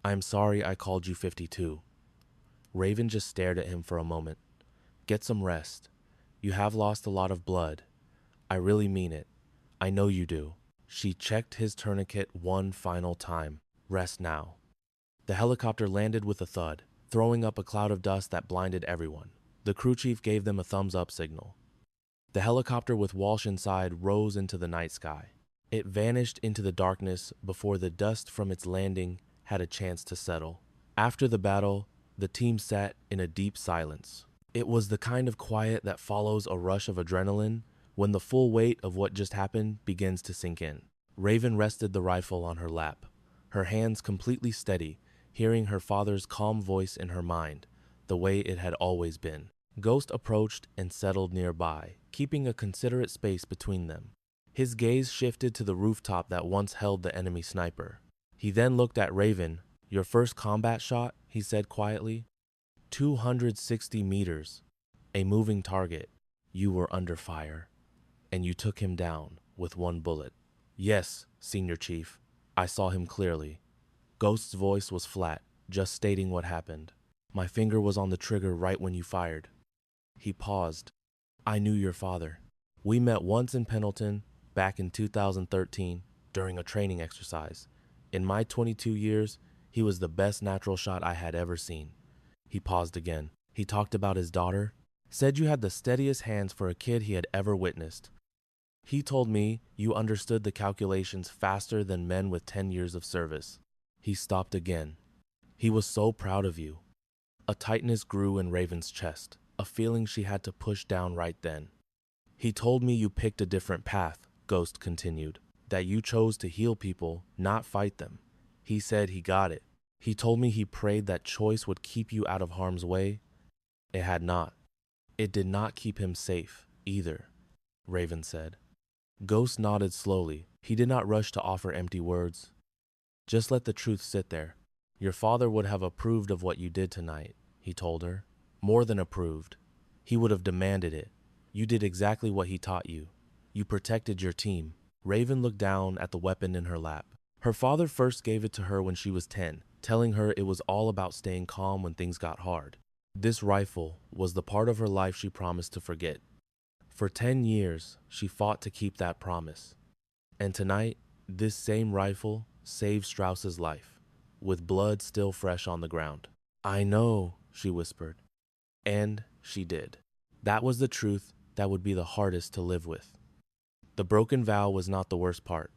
I'm sorry I called you 52. Raven just stared at him for a moment. Get some rest. You have lost a lot of blood. I really mean it. I know you do. She checked his tourniquet one final time. Rest now. The helicopter landed with a thud, throwing up a cloud of dust that blinded everyone. The crew chief gave them a thumbs-up signal. The helicopter with Walsh inside rose into the night sky. It vanished into the darkness before the dust from its landing had a chance to settle. After the battle, the team sat in a deep silence. It was the kind of quiet that follows a rush of adrenaline when the full weight of what just happened begins to sink in. Raven rested the rifle on her lap, her hands completely steady, hearing her father's calm voice in her mind, the way it had always been. Ghost approached and settled nearby, keeping a considerate space between them. His gaze shifted to the rooftop that once held the enemy sniper. He then looked at Raven. "Your first combat shot," he said quietly. 260 meters. A moving target. You were under fire. And you took him down with one bullet. "Yes, Senior Chief. I saw him clearly." Ghost's voice was flat, just stating what happened. "My finger was on the trigger right when you fired." He paused. "I knew your father. We met once in Pendleton, back in 2013, during a training exercise. In my 22 years, he was the best natural shot I had ever seen." He paused again. He talked about his daughter. "Said you had the steadiest hands for a kid he had ever witnessed. He told me you understood the calculations faster than men with 10 years of service." He stopped again. "He was so proud of you." A tightness grew in Raven's chest, a feeling she had to push down right then. "He told me you picked a different path," Ghost continued, "that you chose to heal people, not fight them. He said he got it. He told me he prayed that choice would keep you out of harm's way. It had not. It did not keep him safe, either," Raven said. Ghost nodded slowly. He did not rush to offer empty words. "Just let the truth sit there. Your father would have approved of what you did tonight," he told her. "More than approved. He would have demanded it. You did exactly what he taught you. You protected your team." Raven looked down at the weapon in her lap. Her father first gave it to her when she was 10, telling her it was all about staying calm when things got hard. This rifle was the part of her life she promised to forget. For 10 years, she fought to keep that promise. And tonight, this same rifle saved Strauss's life, with blood still fresh on the ground. "I know," she whispered. And she did. That was the truth that would be the hardest to live with. The broken vow was not the worst part.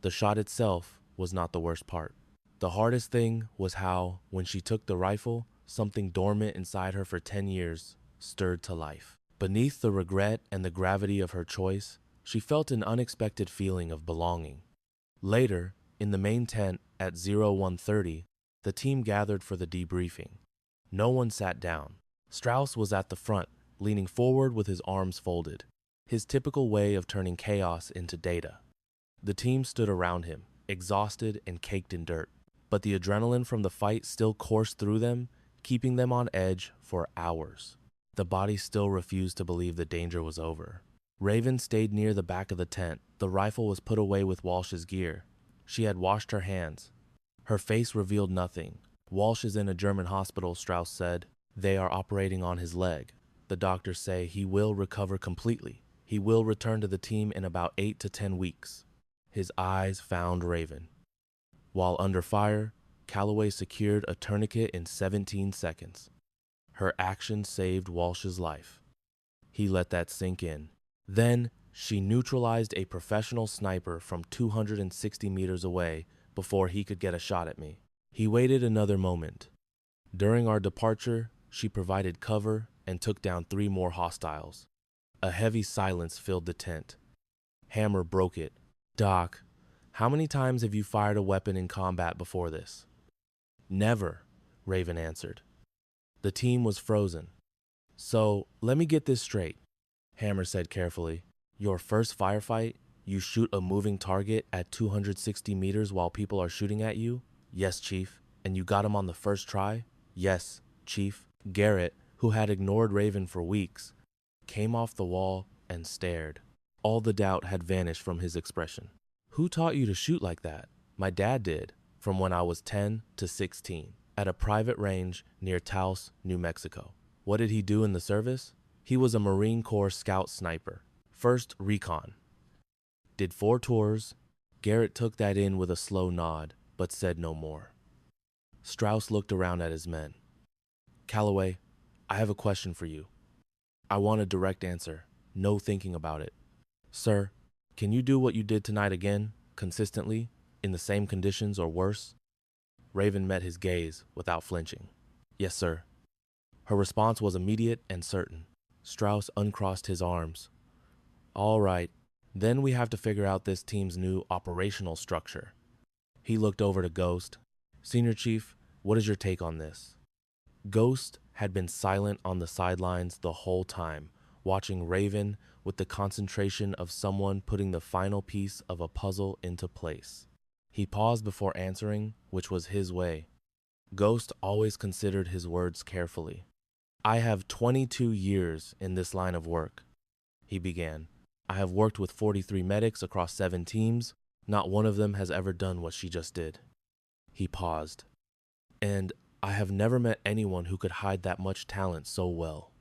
The shot itself was not the worst part. The hardest thing was how, when she took the rifle, something dormant inside her for 10 years stirred to life. Beneath the regret and the gravity of her choice, she felt an unexpected feeling of belonging. Later, in the main tent at 0130, the team gathered for the debriefing. No one sat down. Strauss was at the front, leaning forward with his arms folded, his typical way of turning chaos into data. The team stood around him, exhausted and caked in dirt, but the adrenaline from the fight still coursed through them, keeping them on edge for hours. The body still refused to believe the danger was over. Raven stayed near the back of the tent. The rifle was put away with Walsh's gear. She had washed her hands. Her face revealed nothing. "Walsh is in a German hospital," Strauss said. "They are operating on his leg. The doctors say he will recover completely. He will return to the team in about 8 to 10 weeks. His eyes found Raven. While under fire, Calloway secured a tourniquet in 17 seconds. Her action saved Walsh's life. He let that sink in. Then, she neutralized a professional sniper from 260 meters away before he could get a shot at me. He waited another moment. During our departure, she provided cover and took down 3 more hostiles. A heavy silence filled the tent. Hammer broke it. "Doc, how many times have you fired a weapon in combat before this?" "Never," Raven answered. The team was frozen. "So, let me get this straight," Hammer said carefully. "Your first firefight, you shoot a moving target at 260 meters while people are shooting at you?" "Yes, Chief." "And you got him on the first try?" "Yes, Chief." Garrett, who had ignored Raven for weeks, came off the wall and stared. All the doubt had vanished from his expression. "Who taught you to shoot like that?" "My dad did, from when I was 10 to 16, at a private range near Taos, New Mexico." "What did he do in the service?" "He was a Marine Corps scout sniper. First recon. Did 4 tours." Garrett took that in with a slow nod. but said no more. Strauss looked around at his men. Calloway, I have a question for you. I want a direct answer, no thinking about it. Sir, can you do what you did tonight again, consistently, in the same conditions or worse? Raven met his gaze without flinching. Yes, sir. Her response was immediate and certain. Strauss uncrossed his arms. All right, then we have to figure out this team's new operational structure. He looked over to Ghost. Senior Chief, what is your take on this? Ghost had been silent on the sidelines the whole time, watching Raven with the concentration of someone putting the final piece of a puzzle into place. He paused before answering, which was his way. Ghost always considered his words carefully. I have 22 years in this line of work, he began. I have worked with 43 medics across 7 teams. Not one of them has ever done what she just did. He paused. And I have never met anyone who could hide that much talent so well.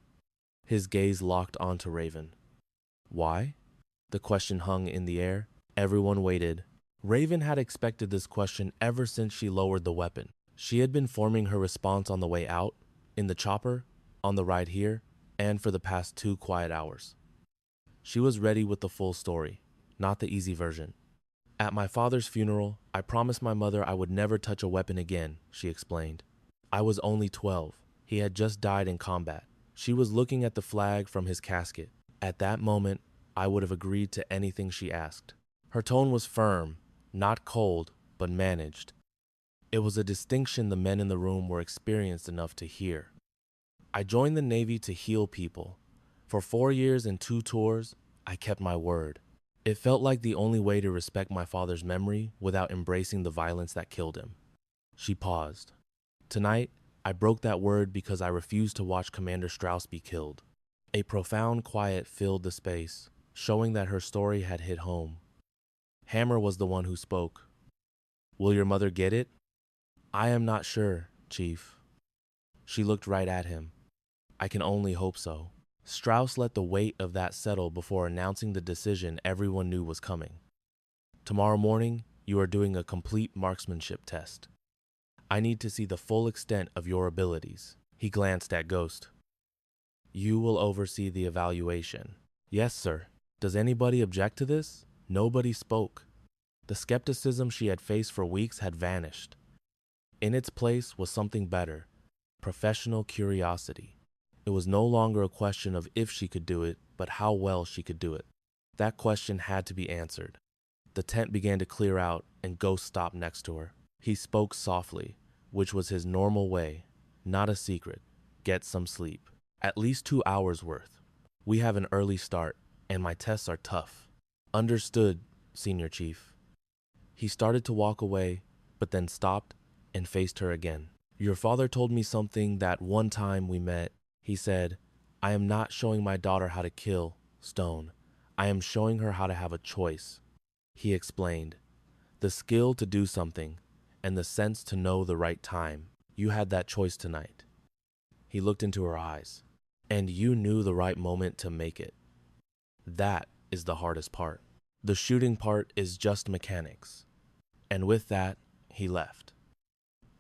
His gaze locked onto Raven. Why? The question hung in the air. Everyone waited. Raven had expected this question ever since she lowered the weapon. She had been forming her response on the way out, in the chopper, on the ride here, and for the past 2 quiet hours. She was ready with the full story, not the easy version. At my father's funeral, I promised my mother I would never touch a weapon again, she explained. I was only 12. He had just died in combat. She was looking at the flag from his casket. At that moment, I would have agreed to anything she asked. Her tone was firm, not cold, but managed. It was a distinction the men in the room were experienced enough to hear. I joined the Navy to heal people. For 4 years and 2 tours, I kept my word. It felt like the only way to respect my father's memory without embracing the violence that killed him. She paused. Tonight, I broke that word because I refused to watch Commander Strauss be killed. A profound quiet filled the space, showing that her story had hit home. Hammer was the one who spoke. Will your mother get it? I am not sure, Chief. She looked right at him. I can only hope so. Strauss let the weight of that settle before announcing the decision everyone knew was coming. Tomorrow morning, you are doing a complete marksmanship test. I need to see the full extent of your abilities. He glanced at Ghost. You will oversee the evaluation. Yes, sir. Does anybody object to this? Nobody spoke. The skepticism she had faced for weeks had vanished. In its place was something better, professional curiosity. It was no longer a question of if she could do it, but how well she could do it. That question had to be answered. The tent began to clear out, and Ghost stopped next to her. He spoke softly, which was his normal way, not a secret. Get some sleep. At least 2 hours worth. We have an early start, and my tests are tough. Understood, Senior Chief. He started to walk away, but then stopped and faced her again. Your father told me something that one time we met. He said, I am not showing my daughter how to kill, Stone. I am showing her how to have a choice. He explained, the skill to do something, and the sense to know the right time. You had that choice tonight. He looked into her eyes, and you knew the right moment to make it. That is the hardest part. The shooting part is just mechanics. And with that, he left.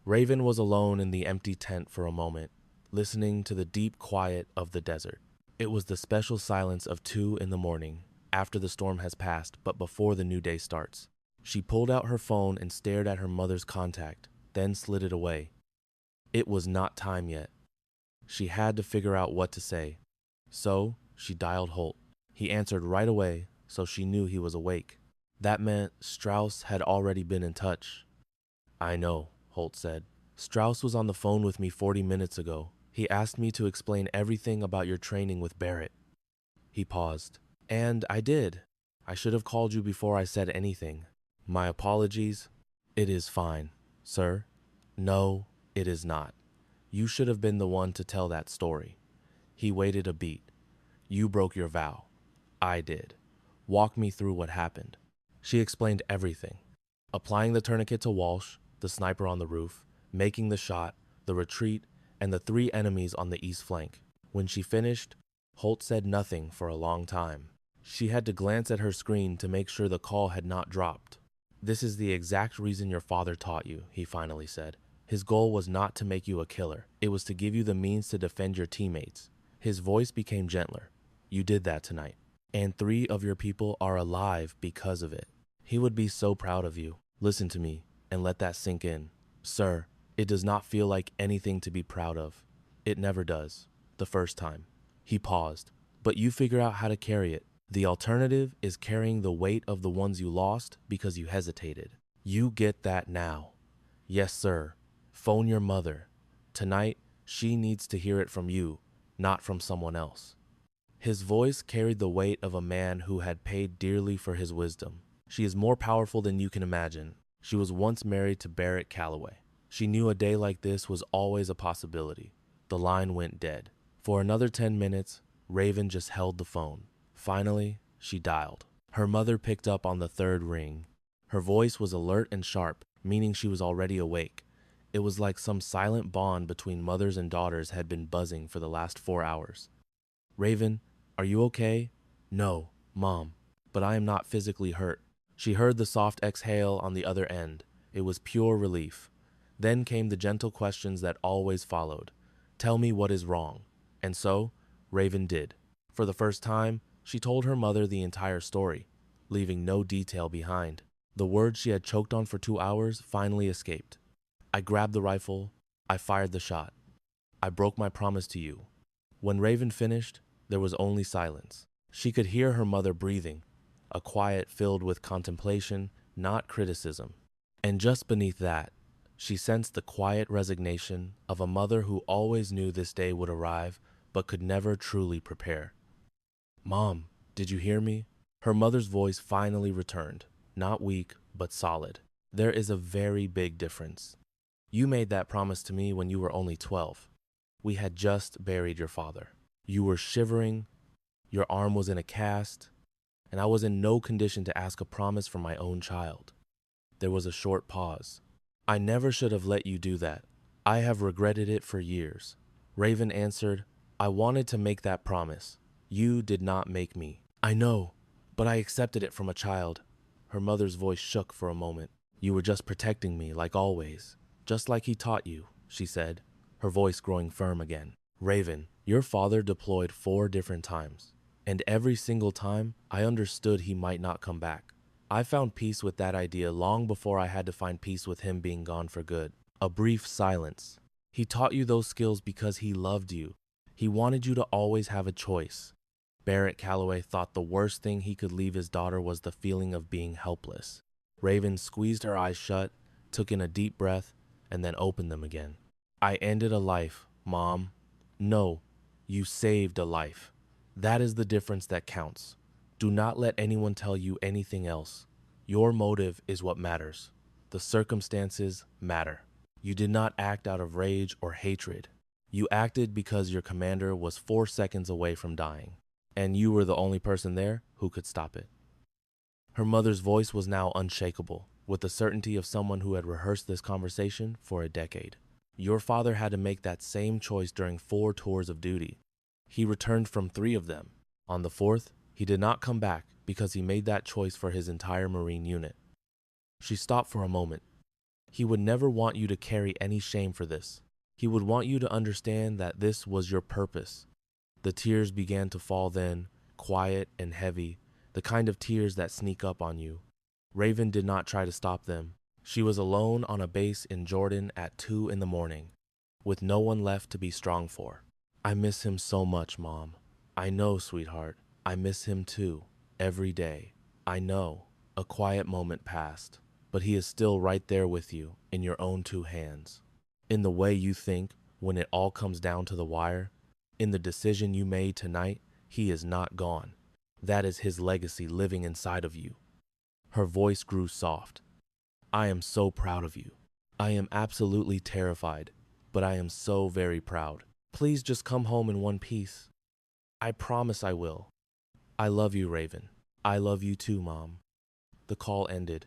Raven was alone in the empty tent for a moment, listening to the deep quiet of the desert. It was the special silence of 2 in the morning, after the storm has passed but before the new day starts. She pulled out her phone and stared at her mother's contact, then slid it away. It was not time yet. She had to figure out what to say. So, she dialed Holt. He answered right away, so she knew he was awake. That meant Strauss had already been in touch. I know, Holt said. Strauss was on the phone with me 40 minutes ago. He asked me to explain everything about your training with Barrett. He paused. And I did. I should have called you before I said anything. My apologies. It is fine, sir. No, it is not. You should have been the one to tell that story. He waited a beat. You broke your vow. I did. Walk me through what happened. She explained everything. Applying the tourniquet to Walsh, the sniper on the roof, making the shot, the retreat, and the 3 enemies on the east flank. When she finished, Holt said nothing for a long time. She had to glance at her screen to make sure the call had not dropped. This is the exact reason your father taught you, he finally said. His goal was not to make you a killer. It was to give you the means to defend your teammates. His voice became gentler. You did that tonight. And 3 of your people are alive because of it. He would be so proud of you. Listen to me and let that sink in. Sir, it does not feel like anything to be proud of. It never does. The first time. He paused. But you figure out how to carry it. The alternative is carrying the weight of the ones you lost because you hesitated. You get that now. Yes, sir. Phone your mother. Tonight, she needs to hear it from you, not from someone else. His voice carried the weight of a man who had paid dearly for his wisdom. She is more powerful than you can imagine. She was once married to Barrett Calloway. She knew a day like this was always a possibility. The line went dead. For another 10 minutes, Raven just held the phone. Finally, she dialed. Her mother picked up on the 3rd ring. Her voice was alert and sharp, meaning she was already awake. It was like some silent bond between mothers and daughters had been buzzing for the last 4 hours. Raven, are you okay? No, Mom, but I am not physically hurt. She heard the soft exhale on the other end. It was pure relief. Then came the gentle questions that always followed. Tell me what is wrong. And so, Raven did. For the first time, she told her mother the entire story, leaving no detail behind. The words she had choked on for 2 hours finally escaped. I grabbed the rifle. I fired the shot. I broke my promise to you. When Raven finished, there was only silence. She could hear her mother breathing, a quiet filled with contemplation, not criticism. And just beneath that, she sensed the quiet resignation of a mother who always knew this day would arrive but could never truly prepare. Mom, did you hear me? Her mother's voice finally returned, not weak, but solid. There is a very big difference. You made that promise to me when you were only 12. We had just buried your father. You were shivering, your arm was in a cast, and I was in no condition to ask a promise from my own child. There was a short pause. I never should have let you do that. I have regretted it for years. Raven answered, I wanted to make that promise. You did not make me. I know, but I accepted it from a child. Her mother's voice shook for a moment. You were just protecting me, like always. Just like he taught you, she said, her voice growing firm again. Raven, your father deployed 4 different times, and every single time I understood he might not come back. I found peace with that idea long before I had to find peace with him being gone for good. A brief silence. He taught you those skills because he loved you. He wanted you to always have a choice. Barrett Calloway thought the worst thing he could leave his daughter was the feeling of being helpless. Raven squeezed her eyes shut, took in a deep breath, and then opened them again. I ended a life, Mom. No, you saved a life. That is the difference that counts. Do not let anyone tell you anything else. Your motive is what matters. The circumstances matter. You did not act out of rage or hatred. You acted because your commander was 4 seconds away from dying, and you were the only person there who could stop it. Her mother's voice was now unshakable, with the certainty of someone who had rehearsed this conversation for a decade. Your father had to make that same choice during 4 tours of duty. He returned from 3 of them. On the 4th, he did not come back because he made that choice for his entire Marine unit. She stopped for a moment. He would never want you to carry any shame for this. He would want you to understand that this was your purpose. The tears began to fall then, quiet and heavy, the kind of tears that sneak up on you. Raven did not try to stop them. She was alone on a base in Jordan at 2 in the morning, with no one left to be strong for. I miss him so much, Mom. I know, sweetheart. I miss him too, every day. I know. A quiet moment passed, but he is still right there with you, in your own 2 hands. In the way you think, when it all comes down to the wire, in the decision you made tonight, he is not gone. That is his legacy living inside of you. Her voice grew soft. I am so proud of you. I am absolutely terrified, but I am so very proud. Please just come home in one piece. I promise I will. I love you, Raven. I love you too, Mom. The call ended.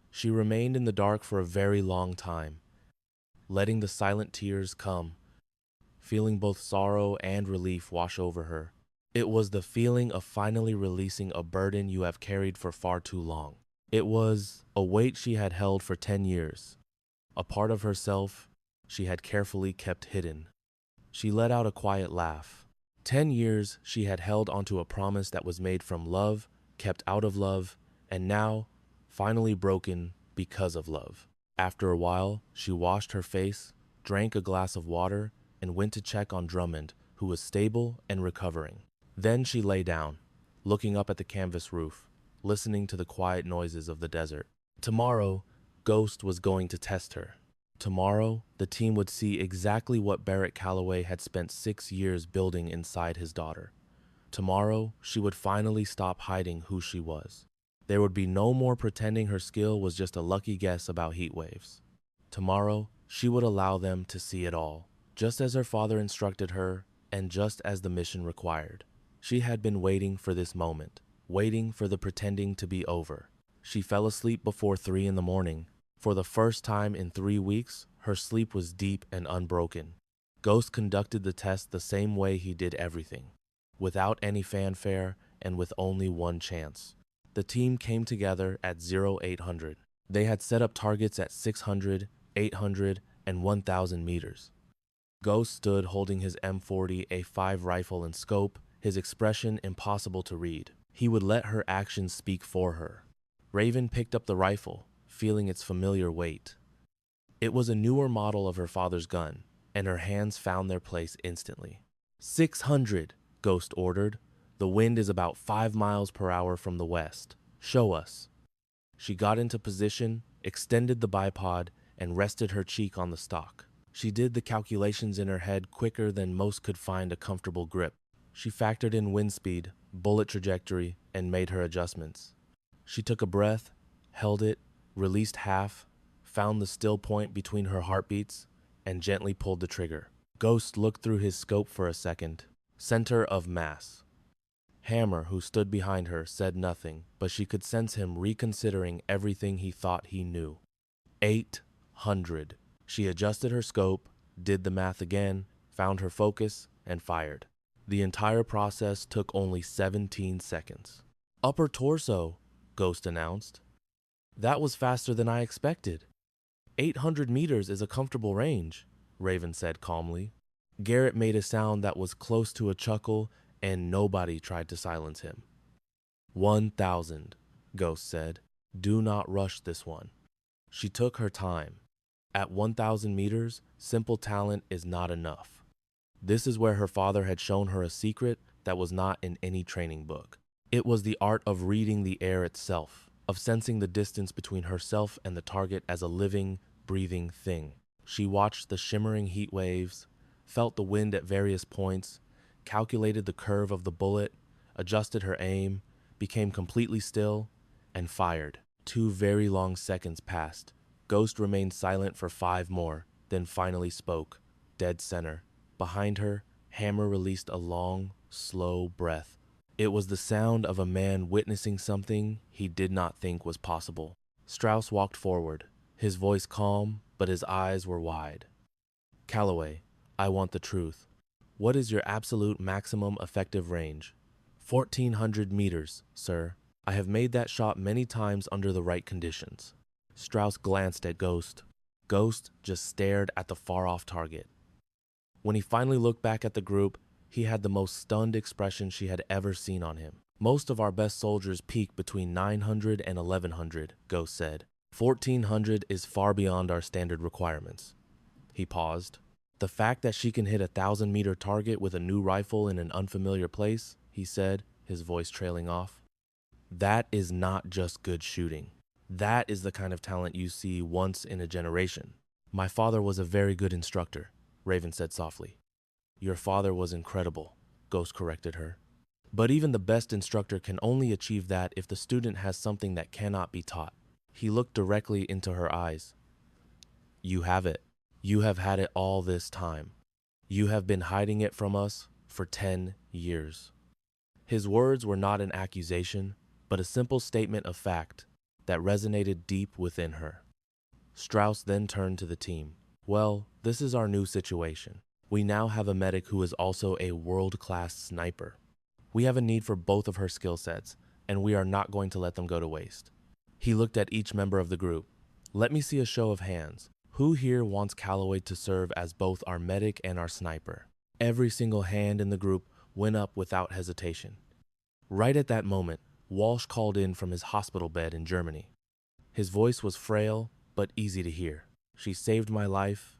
She remained in the dark for a very long time, letting the silent tears come, feeling both sorrow and relief wash over her. It was the feeling of finally releasing a burden you have carried for far too long. It was a weight she had held for 10 years, a part of herself she had carefully kept hidden. She let out a quiet laugh. 10 years she had held onto a promise that was made from love, kept out of love, and now finally broken because of love. After a while, she washed her face, drank a glass of water, and went to check on Drummond, who was stable and recovering. Then she lay down, looking up at the canvas roof, listening to the quiet noises of the desert. Tomorrow, Ghost was going to test her. Tomorrow, the team would see exactly what Barrett Calloway had spent 6 years building inside his daughter. Tomorrow, she would finally stop hiding who she was. There would be no more pretending her skill was just a lucky guess about heat waves. Tomorrow, she would allow them to see it all, just as her father instructed her and just as the mission required. She had been waiting for this moment, waiting for the pretending to be over. She fell asleep before 3 in the morning. For the first time in 3 weeks, her sleep was deep and unbroken. Ghost conducted the test the same way he did everything, without any fanfare and with only one chance. The team came together at 0800. They had set up targets at 600, 800, and 1,000 meters. Ghost stood holding his M40A5 rifle in scope, his expression impossible to read. He would let her actions speak for her. Raven picked up the rifle, feeling its familiar weight. It was a newer model of her father's gun, and her hands found their place instantly. 600, Ghost ordered. The wind is about 5 miles per hour from the west. Show us. She got into position, extended the bipod, and rested her cheek on the stock. She did the calculations in her head quicker than most could find a comfortable grip. She factored in wind speed, bullet trajectory, and made her adjustments. She took a breath, held it, released half, found the still point between her heartbeats, and gently pulled the trigger. Ghost looked through his scope for a second. Center of mass. Hammer, who stood behind her, said nothing, but she could sense him reconsidering everything he thought he knew. 800. She adjusted her scope, did the math again, found her focus, and fired. The entire process took only 17 seconds. Upper torso, Ghost announced. That was faster than I expected. 800 meters is a comfortable range, Raven said calmly. Garrett made a sound that was close to a chuckle, and nobody tried to silence him. 1,000, Ghost said. Do not rush this one. She took her time. At 1,000 meters, simple talent is not enough. This is where her father had shown her a secret that was not in any training book. It was the art of reading the air itself, of sensing the distance between herself and the target as a living, breathing thing. She watched the shimmering heat waves, felt the wind at various points, calculated the curve of the bullet, adjusted her aim, became completely still, and fired. 2 very long seconds passed. Ghost remained silent for 5 more, then finally spoke, dead center. Behind her, Hammer released a long, slow breath. It was the sound of a man witnessing something he did not think was possible. Strauss walked forward, his voice calm, but his eyes were wide. Calloway, I want the truth. What is your absolute maximum effective range? 1,400 meters, sir. I have made that shot many times under the right conditions. Strauss glanced at Ghost. Ghost just stared at the far-off target. When he finally looked back at the group, he had the most stunned expression she had ever seen on him. Most of our best soldiers peak between 900 and 1,100, Ghost said. 1,400 is far beyond our standard requirements. He paused. The fact that she can hit a 1,000-meter target with a new rifle in an unfamiliar place, he said, his voice trailing off. That is not just good shooting. That is the kind of talent you see once in a generation. My father was a very good instructor, Raven said softly. Your father was incredible, Ghost corrected her. But even the best instructor can only achieve that if the student has something that cannot be taught. He looked directly into her eyes. You have it. You have had it all this time. You have been hiding it from us for 10 years. His words were not an accusation, but a simple statement of fact that resonated deep within her. Strauss then turned to the team. Well, this is our new situation. We now have a medic who is also a world-class sniper. We have a need for both of her skill sets, and we are not going to let them go to waste. He looked at each member of the group. Let me see a show of hands. Who here wants Calloway to serve as both our medic and our sniper? Every single hand in the group went up without hesitation. Right at that moment, Walsh called in from his hospital bed in Germany. His voice was frail, but easy to hear. She saved my life,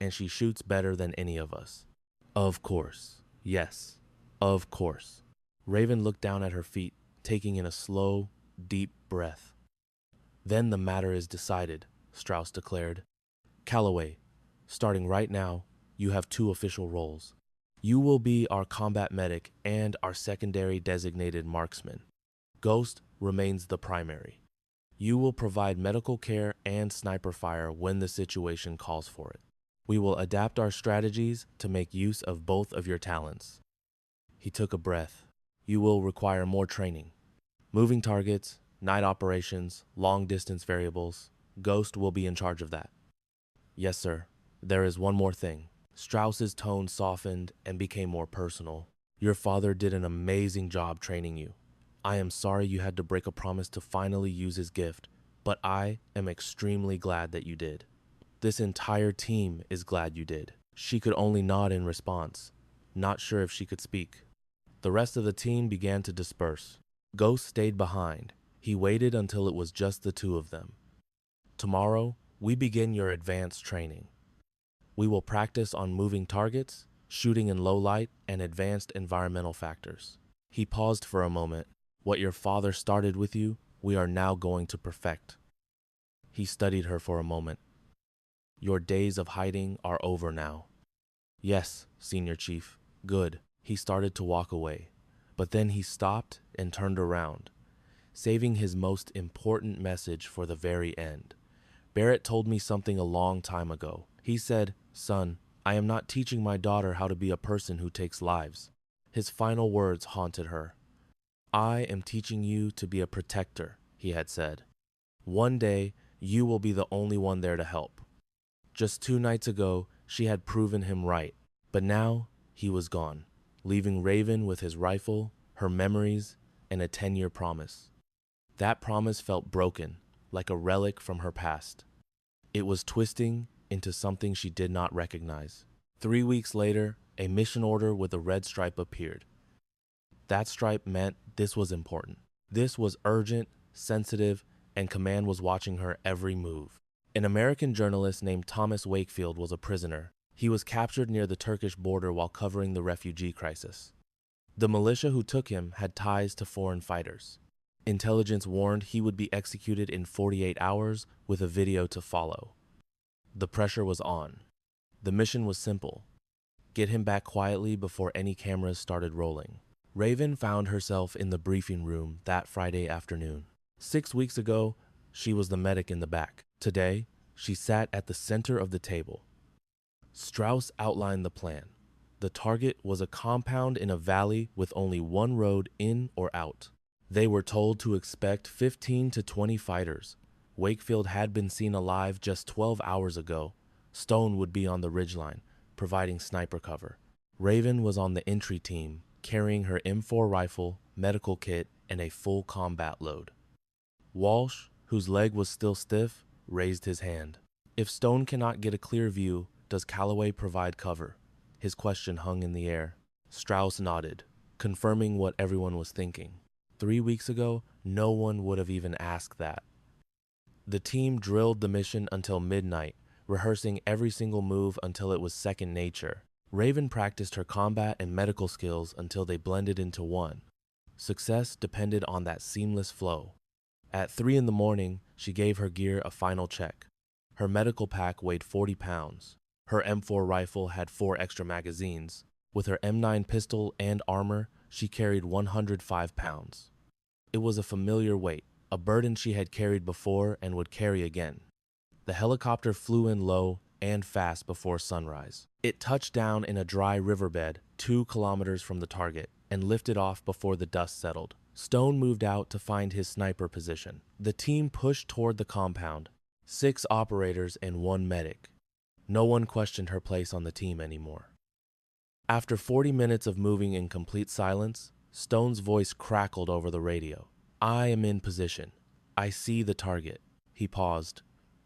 and she shoots better than any of us. Of course. Yes, of course. Raven looked down at her feet, taking in a slow, deep breath. Then the matter is decided, Strauss declared. Calloway, starting right now, you have two official roles. You will be our combat medic and our secondary designated marksman. Ghost remains the primary. You will provide medical care and sniper fire when the situation calls for it. We will adapt our strategies to make use of both of your talents. He took a breath. You will require more training. Moving targets, night operations, long-distance variables. Ghost will be in charge of that. Yes, sir. There is one more thing. Strauss's tone softened and became more personal. Your father did an amazing job training you. I am sorry you had to break a promise to finally use his gift, but I am extremely glad that you did. This entire team is glad you did. She could only nod in response, not sure if she could speak. The rest of the team began to disperse. Ghost stayed behind. He waited until it was just the two of them. Tomorrow, we begin your advanced training. We will practice on moving targets, shooting in low light, and advanced environmental factors. He paused for a moment. What your father started with you, we are now going to perfect. He studied her for a moment. Your days of hiding are over now. Yes, Senior Chief. Good. He started to walk away, but then he stopped and turned around, saving his most important message for the very end. Barrett told me something a long time ago. He said, "Son, I am not teaching my daughter how to be a person who takes lives." His final words haunted her. I am teaching you to be a protector, he had said. One day, you will be the only one there to help. Just 2 nights ago, she had proven him right, but now he was gone, leaving Raven with his rifle, her memories, and a 10-year promise. That promise felt broken, like a relic from her past. It was twisting into something she did not recognize. 3 weeks later, a mission order with a red stripe appeared. That stripe meant this was important. This was urgent, sensitive, and command was watching her every move. An American journalist named Thomas Wakefield was a prisoner. He was captured near the Turkish border while covering the refugee crisis. The militia who took him had ties to foreign fighters. Intelligence warned he would be executed in 48 hours with a video to follow. The pressure was on. The mission was simple. Get him back quietly before any cameras started rolling. Raven found herself in the briefing room that Friday afternoon. 6 weeks ago, she was the medic in the back. Today, she sat at the center of the table. Strauss outlined the plan. The target was a compound in a valley with only one road in or out. They were told to expect 15 to 20 fighters. Wakefield had been seen alive just 12 hours ago. Stone would be on the ridgeline, providing sniper cover. Raven was on the entry team, carrying her M4 rifle, medical kit, and a full combat load. Walsh, whose leg was still stiff, raised his hand. If Stone cannot get a clear view, does Calloway provide cover? His question hung in the air. Strauss nodded, confirming what everyone was thinking. 3 weeks ago, no one would have even asked that. The team drilled the mission until midnight, rehearsing every single move until it was second nature. Raven practiced her combat and medical skills until they blended into one. Success depended on that seamless flow. At 3 in the morning, she gave her gear a final check. Her medical pack weighed 40 pounds. Her M4 rifle had 4 extra magazines. With her M9 pistol and armor, she carried 105 pounds. It was a familiar weight, a burden she had carried before and would carry again. The helicopter flew in low and fast before sunrise. It touched down in a dry riverbed 2 kilometers from the target and lifted off before the dust settled. Stone moved out to find his sniper position. The team pushed toward the compound. 6 operators and 1 medic. No one questioned her place on the team anymore. After 40 minutes of moving in complete silence, Stone's voice crackled over the radio. I am in position. I see the target. He paused.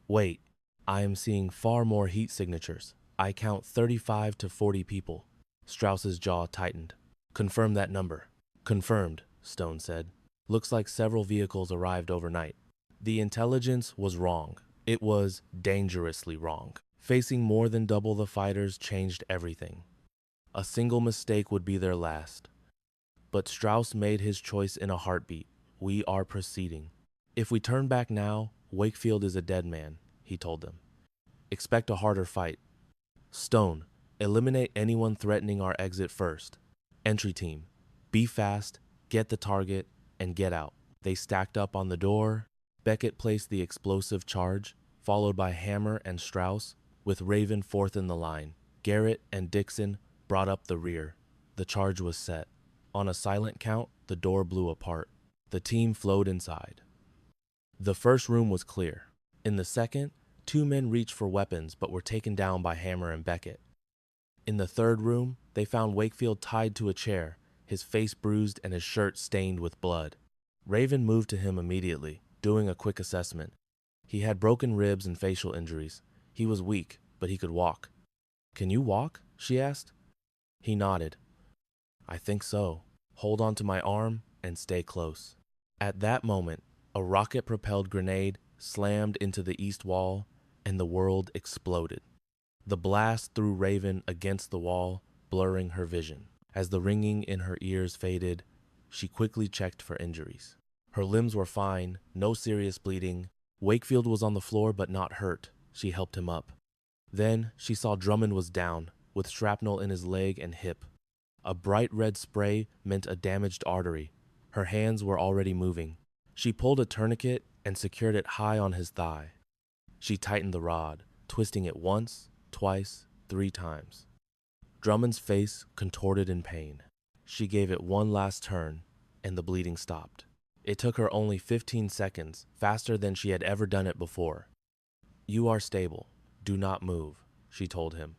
Wait, I am seeing far more heat signatures. I count 35 to 40 people. Strauss's jaw tightened. Confirm that number. Confirmed, Stone said. Looks like several vehicles arrived overnight. The intelligence was wrong. It was dangerously wrong. Facing more than double the fighters changed everything. A single mistake would be their last. But Strauss made his choice in a heartbeat. We are proceeding. If we turn back now, Wakefield is a dead man, he told them. Expect a harder fight. Stone, eliminate anyone threatening our exit first. Entry team, be fast, get the target, and get out. They stacked up on the door. Beckett placed the explosive charge, followed by Hammer and Strauss, with Raven fourth in the line. Garrett and Dixon brought up the rear. The charge was set. On a silent count, the door blew apart. The team flowed inside. The first room was clear. In the second, two men reached for weapons but were taken down by Hammer and Beckett. In the third room, they found Wakefield tied to a chair, his face bruised and his shirt stained with blood. Raven moved to him immediately, doing a quick assessment. He had broken ribs and facial injuries. He was weak, but he could walk. Can you walk? She asked. He nodded. I think so. Hold on to my arm and stay close. At that moment, a rocket-propelled grenade slammed into the east wall, and the world exploded. The blast threw Raven against the wall, blurring her vision. As the ringing in her ears faded, she quickly checked for injuries. Her limbs were fine, no serious bleeding. Wakefield was on the floor but not hurt. She helped him up. Then she saw Drummond was down, with shrapnel in his leg and hip. A bright red spray meant a damaged artery. Her hands were already moving. She pulled a tourniquet and secured it high on his thigh. She tightened the rod, twisting it once, twice, 3 times. Drummond's face contorted in pain. She gave it one last turn, and the bleeding stopped. It took her only 15 seconds, faster than she had ever done it before. You are stable. Do not move, she told him.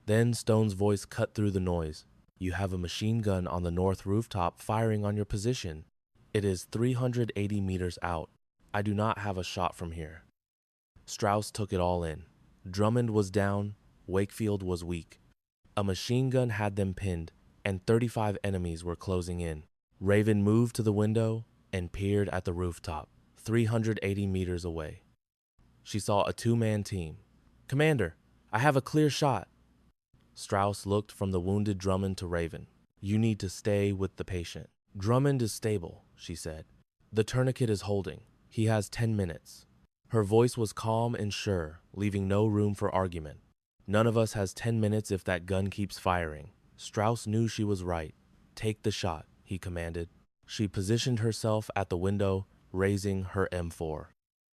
Then Stone's voice cut through the noise. You have a machine gun on the north rooftop firing on your position. It is 380 meters out. I do not have a shot from here. Strauss took it all in. Drummond was down. Wakefield was weak. A machine gun had them pinned, and 35 enemies were closing in. Raven moved to the window and peered at the rooftop, 380 meters away. She saw a 2-man team. Commander, I have a clear shot. Strauss looked from the wounded Drummond to Raven. You need to stay with the patient. Drummond is stable, she said. The tourniquet is holding. He has 10 minutes. Her voice was calm and sure, leaving no room for argument. None of us has 10 minutes if that gun keeps firing. Strauss knew she was right. Take the shot, he commanded. She positioned herself at the window, raising her M4.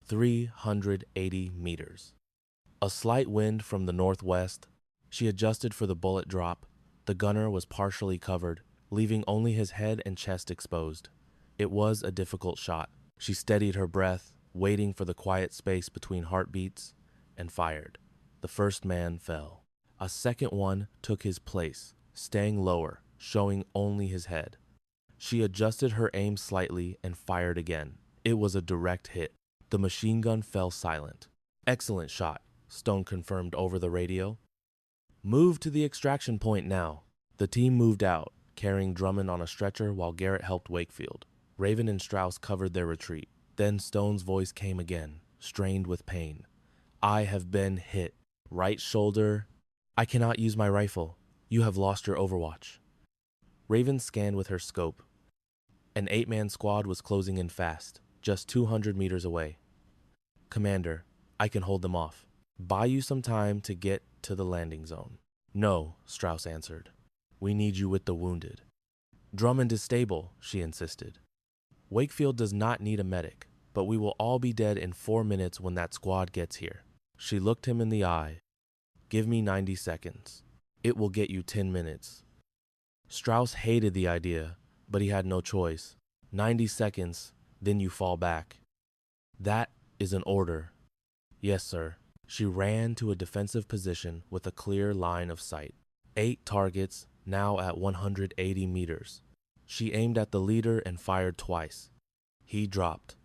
380 meters. A slight wind from the northwest. She adjusted for the bullet drop. The gunner was partially covered, leaving only his head and chest exposed. It was a difficult shot. She steadied her breath, waiting for the quiet space between heartbeats, and fired. The first man fell. A second one took his place, staying lower, showing only his head. She adjusted her aim slightly and fired again. It was a direct hit. The machine gun fell silent. Excellent shot, Stone confirmed over the radio. Move to the extraction point now. The team moved out, carrying Drummond on a stretcher while Garrett helped Wakefield. Raven and Strauss covered their retreat. Then Stone's voice came again, strained with pain. I have been hit. Right shoulder. I cannot use my rifle. You have lost your overwatch. Raven scanned with her scope. An 8-man squad was closing in fast, just 200 meters away. Commander, I can hold them off. Buy you some time to get to the landing zone. No, Strauss answered. We need you with the wounded. Drummond is stable, she insisted. Wakefield does not need a medic, but we will all be dead in 4 minutes when that squad gets here. She looked him in the eye. Give me 90 seconds. It will get you 10 minutes. Strauss hated the idea, but he had no choice. 90 seconds, then you fall back. That is an order. Yes, sir. She ran to a defensive position with a clear line of sight. 8 targets, now at 180 meters. She aimed at the leader and fired twice. He dropped.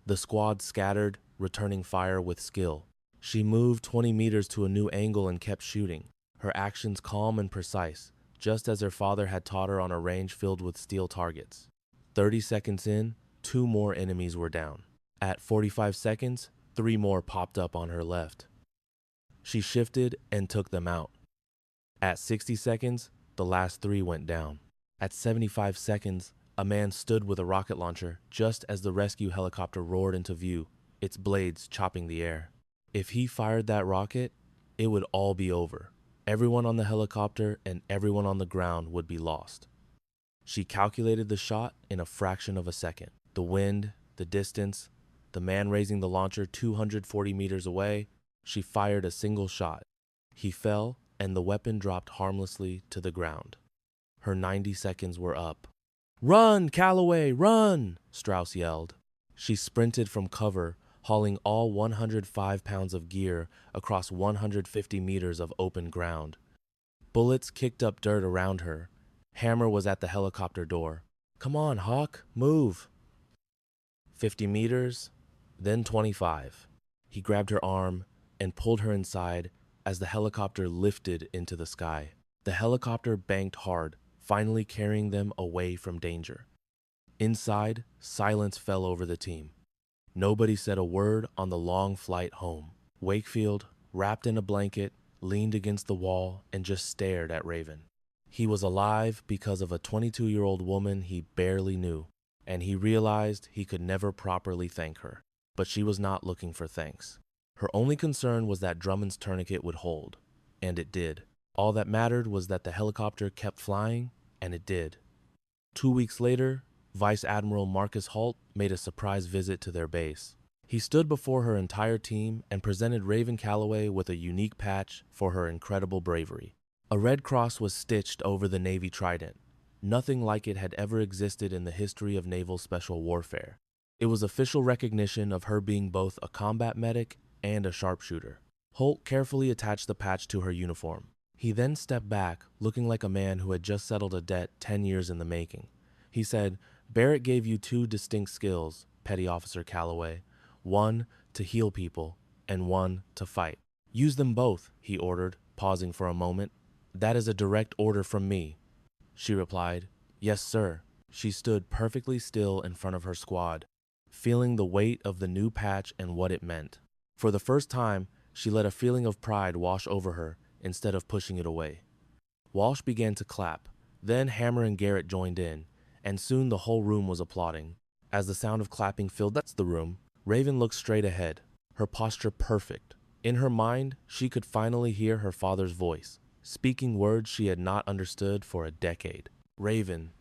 The squad scattered, returning fire with skill. She moved 20 meters to a new angle and kept shooting, her actions calm and precise, just as her father had taught her on a range filled with steel targets. 30 seconds in, 2 more enemies were down. At 45 seconds, 3 more popped up on her left. She shifted and took them out. At 60 seconds, the last 3 went down. At 75 seconds, a man stood with a rocket launcher just as the rescue helicopter roared into view, its blades chopping the air. If he fired that rocket, it would all be over. Everyone on the helicopter and everyone on the ground would be lost. She calculated the shot in a fraction of a second. The wind, the distance, the man raising the launcher 240 meters away. She fired a single shot. He fell, and the weapon dropped harmlessly to the ground. Her 90 seconds were up. "Run, Calloway, run!" Strauss yelled. She sprinted from cover, hauling all 105 pounds of gear across 150 meters of open ground. Bullets kicked up dirt around her. Hammer was at the helicopter door. "Come on, Hawk, move." 50 meters, then 25. He grabbed her arm and pulled her inside as the helicopter lifted into the sky. The helicopter banked hard, finally carrying them away from danger. Inside, silence fell over the team. Nobody said a word on the long flight home. Wakefield, wrapped in a blanket, leaned against the wall and just stared at Raven. He was alive because of a 22-year-old woman he barely knew, and he realized he could never properly thank her. But she was not looking for thanks. Her only concern was that Drummond's tourniquet would hold, and it did. All that mattered was that the helicopter kept flying, and it did. 2 weeks later, Vice Admiral Marcus Holt made a surprise visit to their base. He stood before her entire team and presented Raven Calloway with a unique patch for her incredible bravery. A red cross was stitched over the Navy trident. Nothing like it had ever existed in the history of naval special warfare. It was official recognition of her being both a combat medic and a sharpshooter. Holt carefully attached the patch to her uniform. He then stepped back, looking like a man who had just settled a debt 10 years in the making. He said, "Barrett gave you 2 distinct skills, Petty Officer Calloway. One, to heal people, and one, to fight. Use them both," he ordered, pausing for a moment. "That is a direct order from me." She replied, "Yes, sir." She stood perfectly still in front of her squad, feeling the weight of the new patch and what it meant. For the first time, she let a feeling of pride wash over her instead of pushing it away. Walsh began to clap. Then Hammer and Garrett joined in, and soon the whole room was applauding. As the sound of clapping filled the room, Raven looked straight ahead, her posture perfect. In her mind, she could finally hear her father's voice, speaking words she had not understood for a decade. "Raven,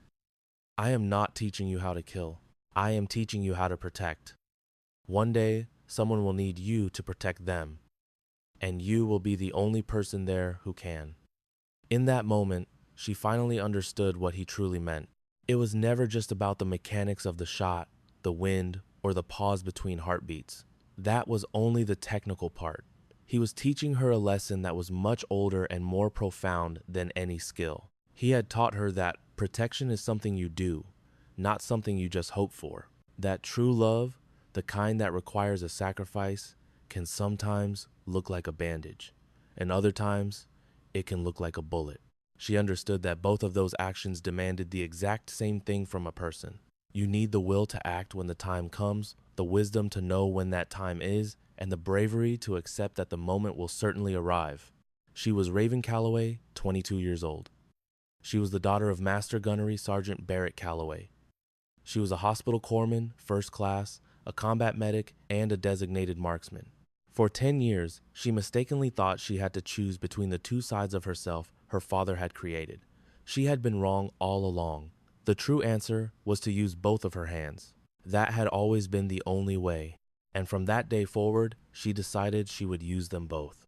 I am not teaching you how to kill. I am teaching you how to protect. One day, someone will need you to protect them, and you will be the only person there who can." In that moment, she finally understood what he truly meant. It was never just about the mechanics of the shot, the wind, or the pause between heartbeats. That was only the technical part. He was teaching her a lesson that was much older and more profound than any skill. He had taught her that protection is something you do, not something you just hope for. That true love, the kind that requires a sacrifice, can sometimes look like a bandage, and other times, it can look like a bullet. She understood that both of those actions demanded the exact same thing from a person. You need the will to act when the time comes, the wisdom to know when that time is, and the bravery to accept that the moment will certainly arrive. She was Raven Calloway, 22 years old. She was the daughter of Master Gunnery Sergeant Barrett Calloway. She was a hospital corpsman, first class, a combat medic, and a designated marksman. For 10 years, she mistakenly thought she had to choose between the 2 sides of herself her father had created. She had been wrong all along. The true answer was to use both of her hands. That had always been the only way, and from that day forward, she decided she would use them both.